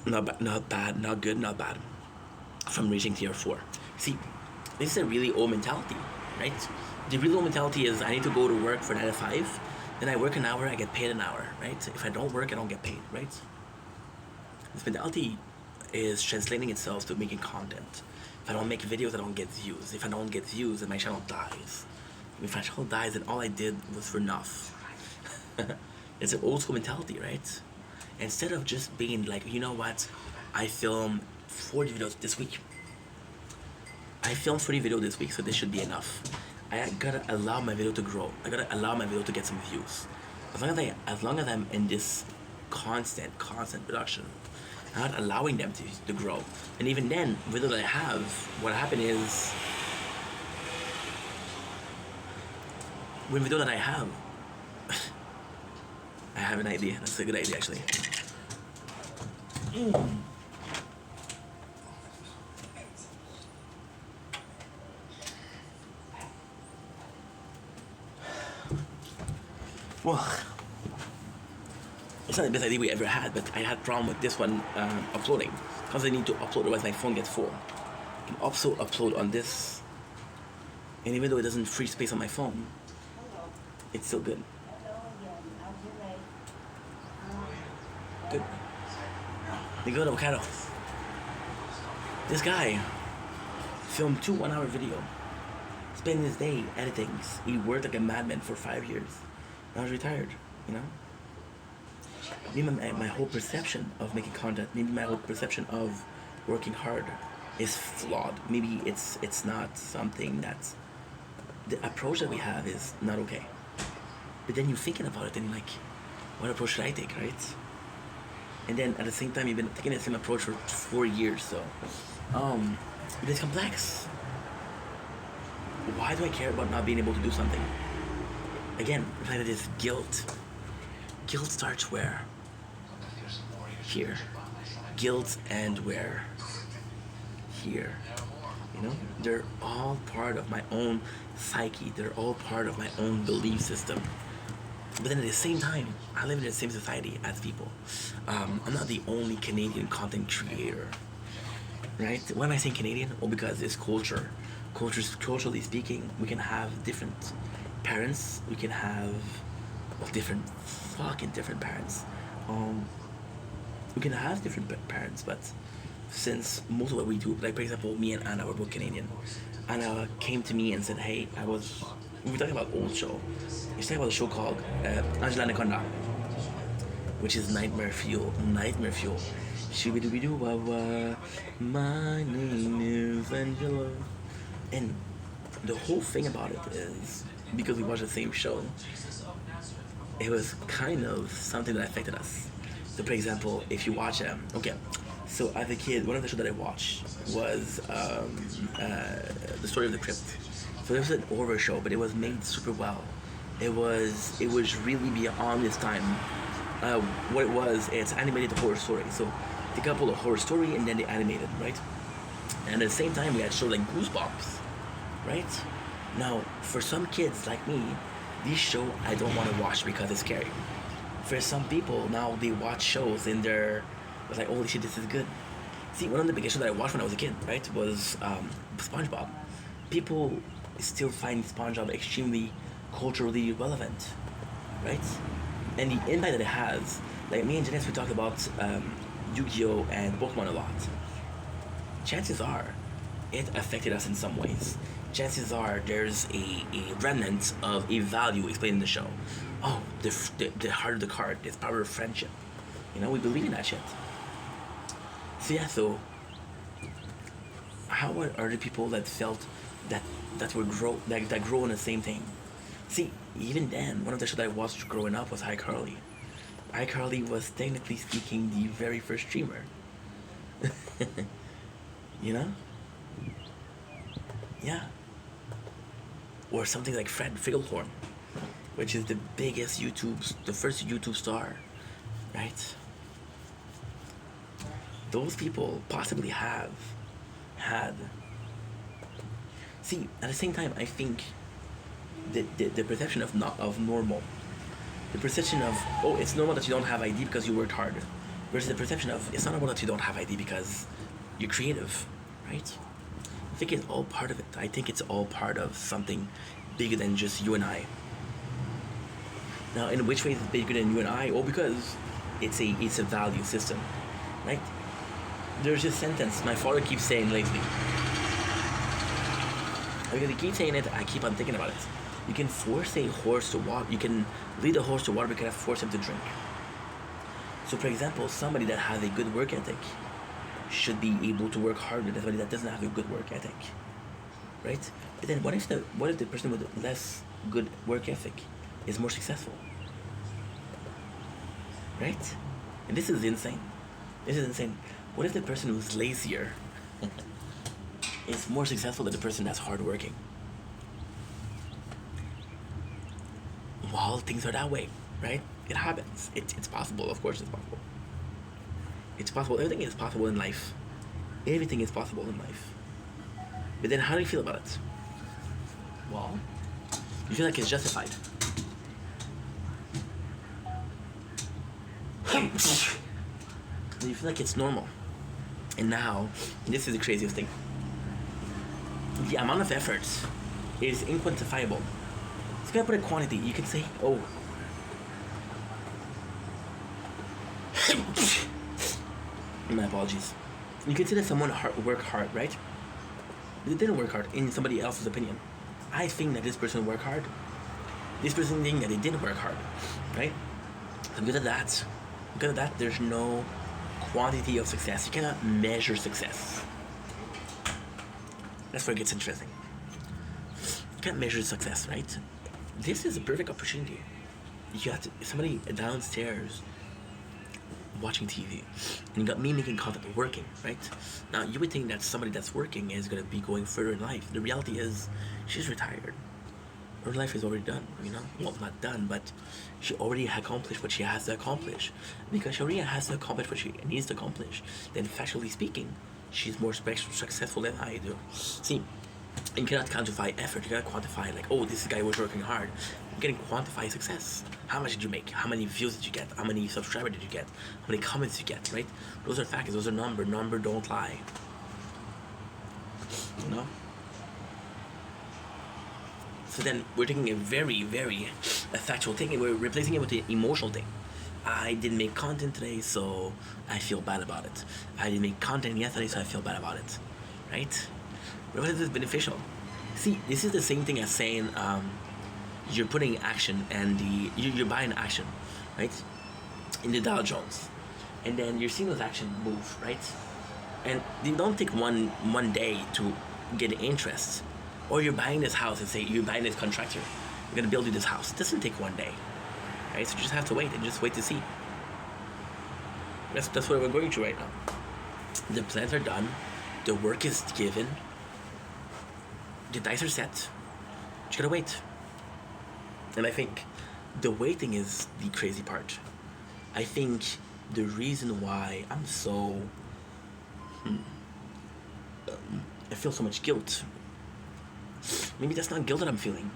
Not bad, not good, not bad. From reaching tier 4. See, this is a really old mentality, right? The really old mentality is I need to go to work for 9 to 5, then I work an hour, I get paid an hour, right? If I don't work, I don't get paid, right? This mentality is translating itself to making content. If I don't make videos, I don't get views. If I don't get views, then my channel dies. If my channel dies, then all I did was for enough. It's an old school mentality, right? Instead of just being like, you know what, I filmed 40 videos this week. I filmed 40 videos this week, so this should be enough. I gotta allow my video to grow. I gotta allow my video to get some views. As long as I'm in this constant production, I'm not allowing them to grow. And even then, video that I have, what happened is, with video that I have, I have an idea. That's a good idea, actually. Well, it's not the best idea we ever had, but I had a problem with this one uploading. Because I need to upload, otherwise my phone gets full. I can also upload on this. And even though it doesn't free space on my phone, it's still good. Good. They go to Avocado. This guy filmed 2 1-hour video. Spent his day editing. He worked like a madman for 5 years. Now he's retired, you know? Maybe my whole perception of making content, maybe my whole perception of working hard is flawed. Maybe it's not something that's... The approach that we have is not okay. But then you're thinking about it and you're like, what approach should I take, right? And then at the same time, you've been taking the same approach for 4 years, so it's complex. Why do I care about not being able to do something? Again, like it is guilt. Guilt starts where? Here. Guilt and where? Here. You know, they're all part of my own psyche. They're all part of my own belief system. But then at the same time, I live in the same society as people. I'm not the only Canadian content creator, right? Why am I saying Canadian? Well, because it's culture. Culturally speaking, we can have different parents. We can have different parents. We can have different parents, but since most of what we do, like for example, me and Anna were both Canadian. Anna came to me and said, hey, we were talking about old show. She's talking about a show called Angela Anaconda, which is Nightmare Fuel. Shoo-be-doo-be-doo-wah-wah, my name is Angela. And the whole thing about it is, because we watched the same show, it was kind of something that affected us. So for example, if you watch so as a kid, one of the shows that I watched was The Story of the Crypt. So it was an horror show, but it was made super well. It was really beyond its time. What it was, it's animated horror story. So they got a horror story and then they animated, right? And at the same time, we had shows like Goosebumps, right? Now, for some kids like me, these shows I don't want to watch because it's scary. For some people, now they watch shows and they're like, holy shit, this is good. See, one of the biggest shows that I watched when I was a kid, right, was SpongeBob. People still find SpongeBob extremely culturally relevant, right? And the impact that it has, like me and Janice, we talked about Yu-Gi-Oh! And Pokemon a lot. Chances are, it affected us in some ways. Chances are there's a remnant of a value explained in the show. Oh, the heart of the card, this power of friendship. You know, we believe in that shit. So yeah, so how are the people that felt that that grow in the same thing? See, even then, one of the shows that I watched growing up was iCarly. iCarly was technically speaking the very first streamer. You know? Yeah. Or something like Fred Figglehorn, which is the first YouTube star, right? Those people possibly have had. See, at the same time, I think the perception of normal, the perception of, oh, it's normal that you don't have ID because you worked hard, versus the perception of, it's not normal that you don't have ID because you're creative, right? I think it's all part of it. I think it's all part of something bigger than just you and I. Now, in which way is it bigger than you and I? Oh, because it's a value system, right? There's this sentence my father keeps saying lately. Because he keeps saying it, I keep on thinking about it. You can force a horse to walk. You can lead a horse to water, but you cannot force him to drink. So, for example, somebody that has a good work ethic should be able to work harder than somebody that doesn't have a good work ethic, right? But then, what if the person with less good work ethic is more successful, right? And this is insane. This is insane. What if the person who's lazier is more successful than the person that's hardworking? Well, things are that way, right? It happens. It's possible. Of course, it's possible. It's possible. Everything is possible in life. Everything is possible in life. But then, how do you feel about it? Well, you feel like it's justified. You feel like it's normal. And now, this is the craziest thing. The amount of effort is inquantifiable. It's gonna put a quantity. You can say, oh, my apologies. You can say that someone worked hard, right? But they didn't work hard in somebody else's opinion. I think that this person worked hard. This person think that they didn't work hard, right? So because of that, there's no quantity of success. You cannot measure success. That's where it gets interesting. You can't measure success, right? This is a perfect opportunity. You got somebody downstairs watching TV, and you got me making content working, right? Now, you would think that somebody that's working is going to be going further in life. The reality is, she's retired. Her life is already done, you know? Well, not done, but she already accomplished what she has to accomplish. Because she already has to accomplish what she needs to accomplish, then factually speaking, she's more successful than I do. See, you cannot quantify effort. You cannot quantify, like, oh, this guy was working hard. You can quantify success. How much did you make? How many views did you get? How many subscribers did you get? How many comments did you get, right? Those are facts. Those are numbers. Numbers don't lie. You know? So then we're taking a very, very factual thing and we're replacing it with an emotional thing. I didn't make content today, so I feel bad about it. I didn't make content yesterday, so I feel bad about it. Right? But what is this beneficial? See, this is the same thing as saying you're putting action and you're buying action, right? In the Dow Jones. And then you're seeing those action move, right? And they don't take one day to get interest. Or you're buying this house and say you're buying this contractor. We're gonna build you this house. It doesn't take one day. Right? So you just have to wait and just wait to see. That's what we're going through right now. The plans are done. The work is given. The dice are set. You gotta wait. And I think the waiting is the crazy part. I think the reason why I'm so I feel so much guilt. Maybe that's not guilt that I'm feeling.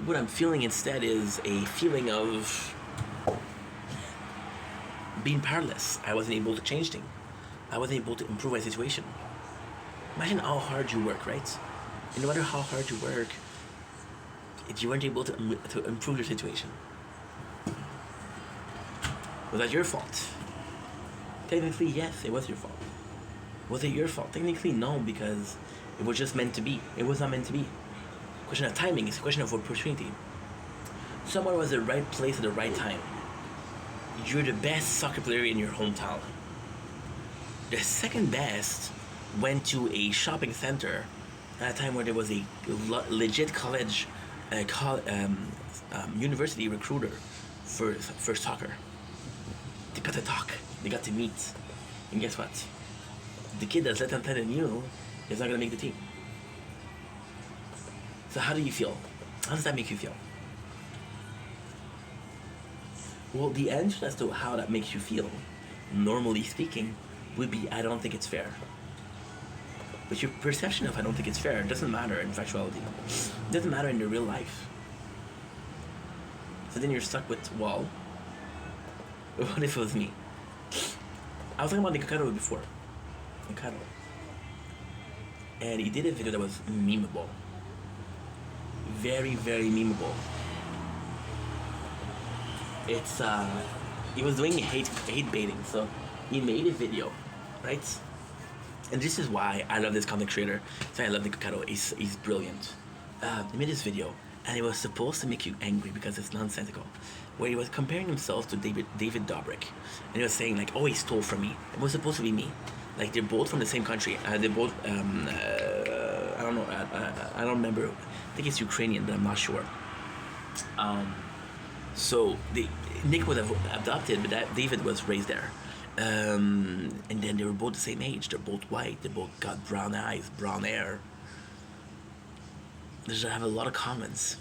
What I'm feeling instead is a feeling of being powerless. I wasn't able to change things. I wasn't able to improve my situation. Imagine how hard you work, right? And no matter how hard you work, you weren't able to improve your situation. Was that your fault? Technically, yes, it was your fault. Was it your fault? Technically, no, because it was just meant to be. It was not meant to be. Question of timing. It's a question of opportunity. Someone was at the right place at the right time. You're the best soccer player in your hometown. The second best went to a shopping center at a time where there was a legit college, university recruiter for soccer. They got to talk. They got to meet. And guess what? The kid that's less talented than you is not going to make the team. So how do you feel? How does that make you feel? Well, the answer as to how that makes you feel, normally speaking, would be I don't think it's fair. But your perception of I don't think it's fair doesn't matter in factuality. It doesn't matter in the real life. So then you're stuck with, well, what if it was me? I was talking about Nikocado before. Nikocado. And he did a video that was memeable. Very, very memeable. It's, he was doing hate baiting, so he made a video, right? And this is why I love this content creator. So I love Nikocado. He's brilliant. He made this video, and it was supposed to make you angry because it's nonsensical. Where he was comparing himself to David Dobrik, and he was saying like, "Oh, he stole from me." It was supposed to be me. Like they're both from the same country. They're both. I don't know. I don't remember. I think it's Ukrainian, but I'm not sure. So Nick was adopted, but David was raised there. And then they were both the same age. They're both white. They both got brown eyes, brown hair. They just have a lot of comments.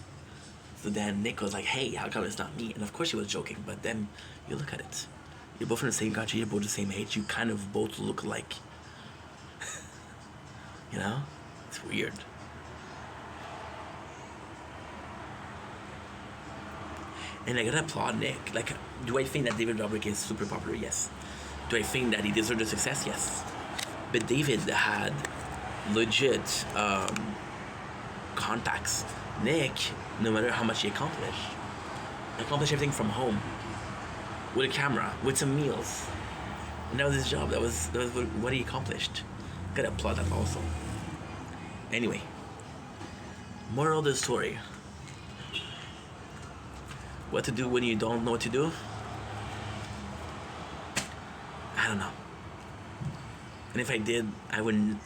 So then Nick was like, "Hey, how come it's not me?" And of course he was joking. But then you look at it. You're both from the same country. You're both the same age. You kind of both look like. You know, it's weird. And I gotta applaud Nick. Like, do I think that David Dobrik is super popular? Yes. Do I think that he deserved the success? Yes. But David had legit contacts. Nick, no matter how much he accomplished everything from home, with a camera, with some meals. And that was his job. That was what he accomplished. Gotta applaud that also. Anyway, moral of the story. What to do when you don't know what to do? I don't know. And if I did, I wouldn't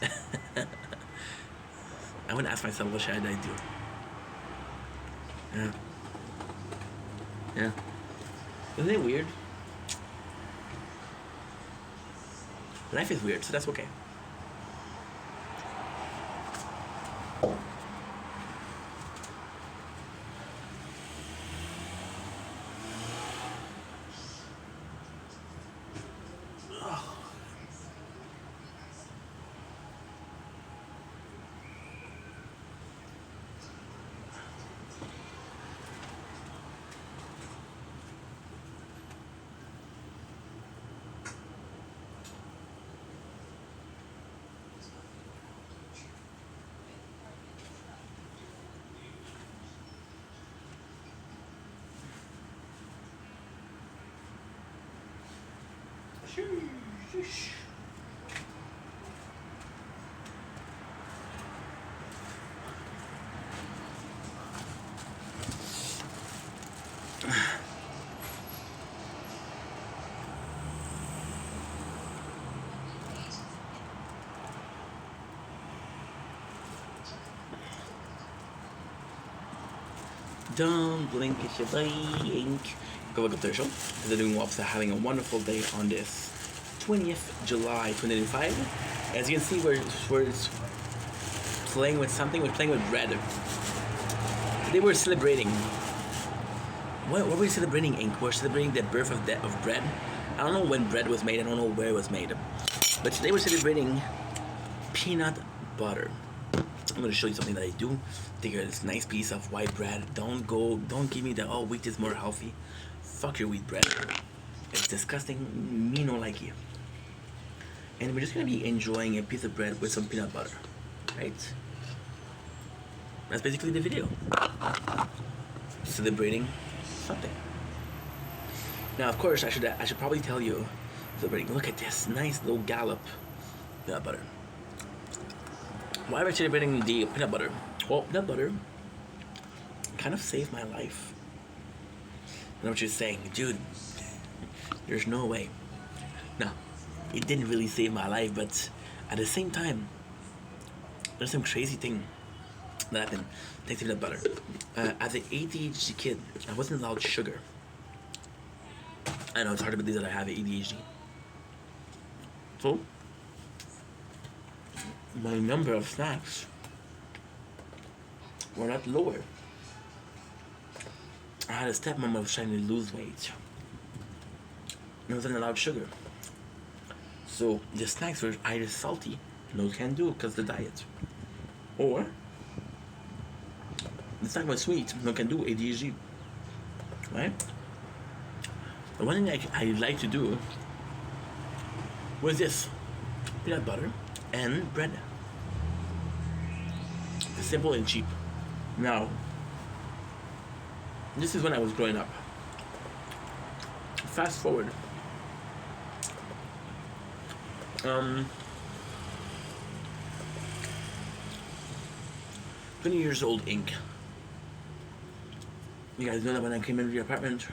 I wouldn't ask myself what should I do. Yeah. Isn't it weird? Life is weird, so that's okay. Don't blink, it's your blink. Go look up their show. They're doing well. They're having a wonderful day on this 20th July 2025. As you can see, we're playing with something. We're playing with bread. They were celebrating. What were we celebrating, Ink? We're celebrating the birth of bread. I don't know when bread was made. I don't know where it was made. But today we're celebrating peanut butter. I'm gonna show you something that I do. Take this nice piece of white bread. Don't give me the, oh, wheat is more healthy. Fuck your wheat bread. It's disgusting. Me no like you. And we're just gonna be enjoying a piece of bread with some peanut butter, right? That's basically the video. Celebrating something. Now, of course, I should probably tell you, celebrating. Look at this nice little gallop peanut butter. Why am I celebrating the peanut butter? Well, peanut butter kind of saved my life. I know what you're saying, dude. There's no way. No, it didn't really save my life, but at the same time, there's some crazy thing that happened thanks to peanut butter. As an ADHD kid, I wasn't allowed sugar. I know it's hard to believe that I have ADHD. So, my number of snacks were not lower. I had a stepmom who was trying to lose weight. I wasn't allowed sugar. So the snacks were either salty, no can do because the diet. Or the snack was sweet, no can do, ADHD. Right? The one thing I like to do was this. Peanut butter and bread. Simple and cheap. Now, this is when I was growing up. Fast forward. 20 years old ink. You guys know that when I came into the apartment,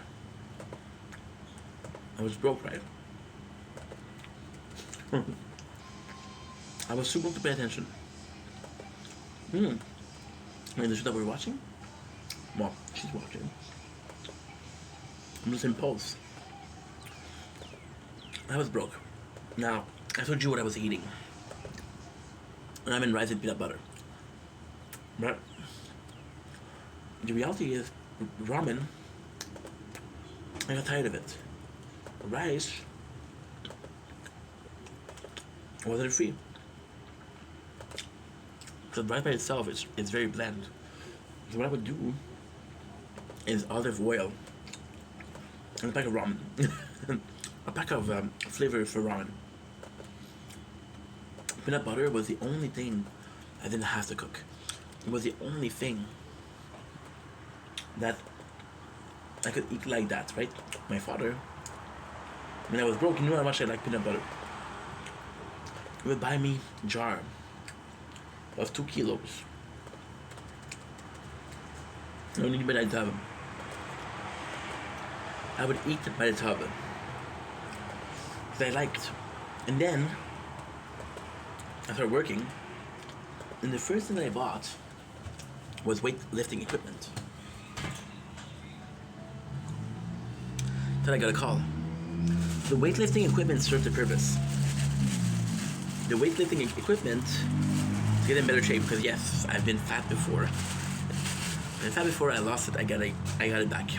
I was broke, right? I was too broke to pay attention. I mean, the show that we're watching? Well, she's watching. I'm just in pulse. I was broke. Now, I told you what I was eating. And I'm in rice and peanut butter. But the reality is, ramen, I got tired of it. Rice wasn't free. Because rice by itself is very bland. So what I would do is olive oil and a pack of ramen. A pack of flavor for ramen. Peanut butter was the only thing I didn't have to cook. It was the only thing that I could eat like that, right? My father, when I was broke, he knew how much I liked peanut butter. He would buy me a jar of 2 kilos. I don't need by the tub. I would eat it by the tub. Because I liked. And then, I started working. And the first thing that I bought was weightlifting equipment. Then I got a call. The weightlifting equipment served a purpose. The weightlifting equipment to get in better shape, because yes, I've been fat before. In fact, before I lost it, I got it back.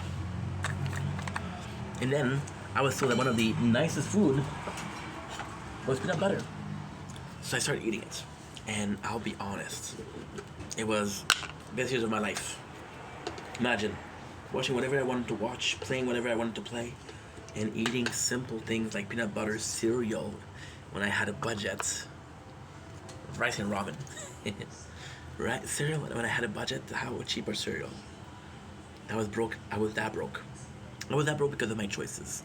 And then I was told that one of the nicest food was peanut butter. So I started eating it. And I'll be honest, it was the best years of my life. Imagine watching whatever I wanted to watch, playing whatever I wanted to play, and eating simple things like peanut butter cereal when I had a budget. Rice and ramen. Right, cereal when I had a budget. How cheaper cereal? I was broke. I was that broke. I was that broke because of my choices,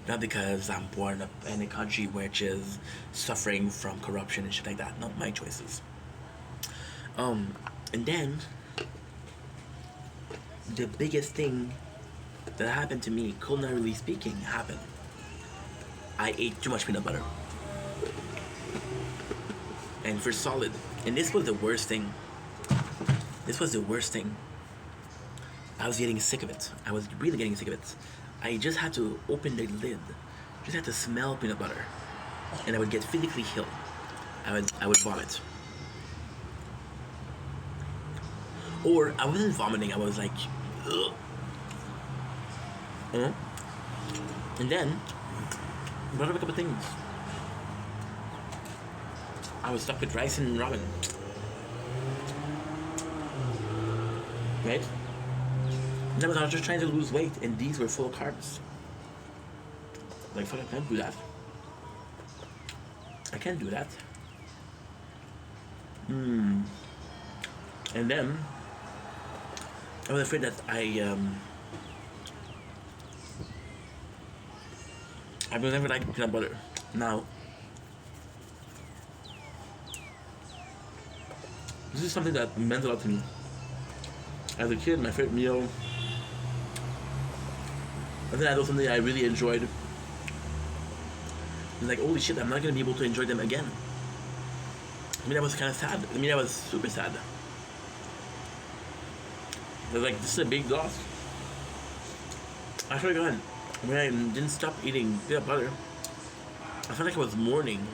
not because I'm born up in a country which is suffering from corruption and shit like that. No, my choices. And then the biggest thing that happened to me, culinarily speaking, happened. I ate too much peanut butter. And for solid. And this was the worst thing. This was the worst thing. I was getting sick of it. I was really getting sick of it. I just had to open the lid. Just had to smell peanut butter. And I would get physically ill. I would vomit. Or I wasn't vomiting, I was like, ugh. You know? And then, brought up a couple things. I was stuck with rice and ramen. Right? And then I was just trying to lose weight, and these were full of carbs. Like, fuck, I can't do that. I can't do that. And then, I was afraid that I will never like peanut butter. Now, This is something that meant a lot to me. As a kid, my favorite meal, I think that was something I really enjoyed. And like, holy shit, I'm not gonna be able to enjoy them again. I mean, I was kind of sad. I mean, I was super sad. I was like, this is a big loss. I swear to God, when I didn't stop eating peanut butter, I felt like I was mourning.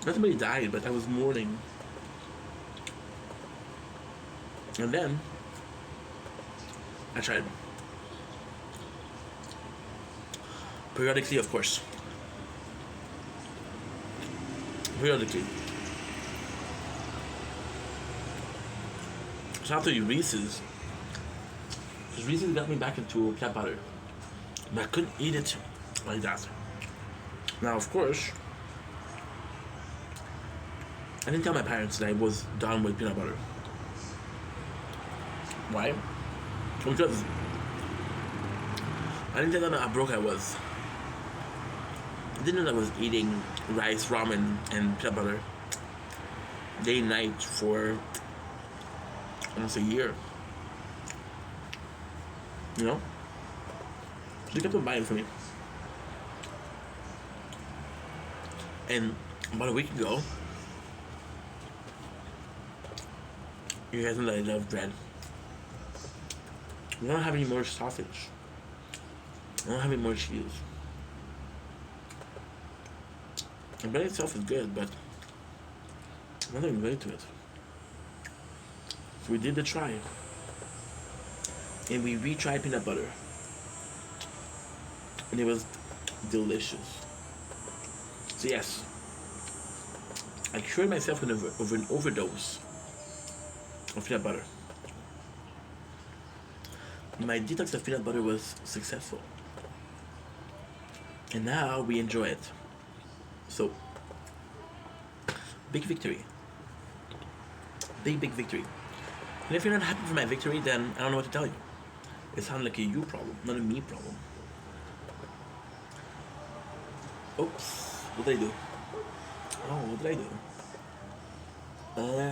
Not somebody died, but I was mourning. And then, I tried. Periodically, of course. Periodically. Shout out to you, Reese's. Because Reese's got me back into peanut butter. But I couldn't eat it like that. Now, of course, I didn't tell my parents that I was done with peanut butter. Why? Because I didn't tell them how broke I was. I didn't know that I was eating rice, ramen, and peanut butter day and night for almost a year. You know? They kept on buying for me. And about a week ago, you guys know that I love bread. I don't have any more sausage. I don't have any more cheese. The bread itself is good, but nothing related to it. So we did the try. And we retried peanut butter. And it was delicious. So yes, I cured myself of an overdose of peanut butter. My detox of peanut butter was successful. And now we enjoy it. So, big victory. Big victory. And if you're not happy for my victory, then I don't know what to tell you. It sounds like a you problem, not a me problem. Oops. What did I do? Oh, what did I do?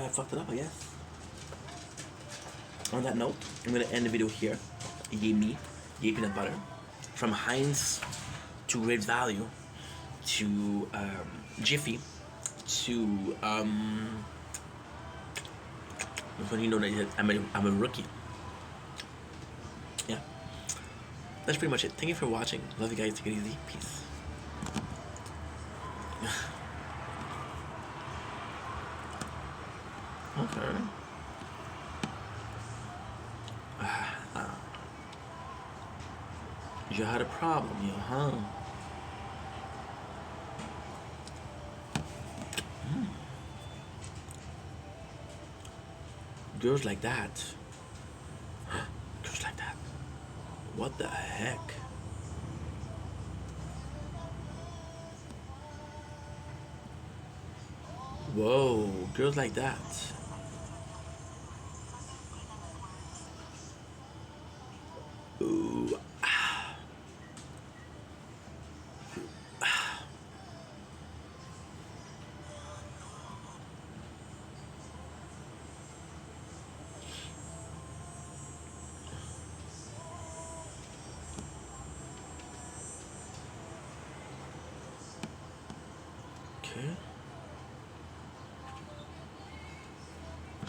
I fucked it up, I guess. On that note, I'm gonna end the video here. Yay me, yay peanut butter. From Heinz to Great Value to Jiffy to when you know that I'm a rookie. Yeah, that's pretty much it. Thank you for watching. Love you guys. Take it easy. Peace. Okay. You had a problem, huh? Girls like that. Girls like that. What the heck? Whoa, girls like that. Ooh. Okay.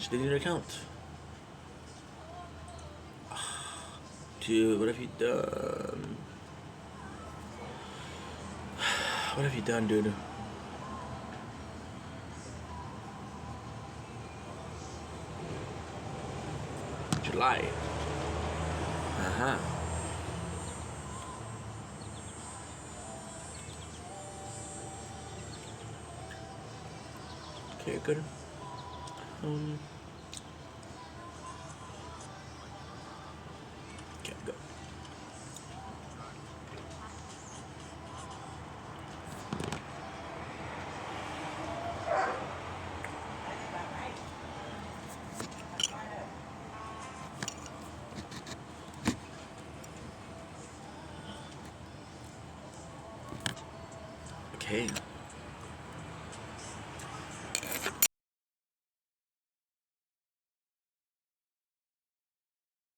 She didn't even account. Dude, what have you done? What have you done, dude? July. Uh-huh. Okay, good. Okay, go. Okay.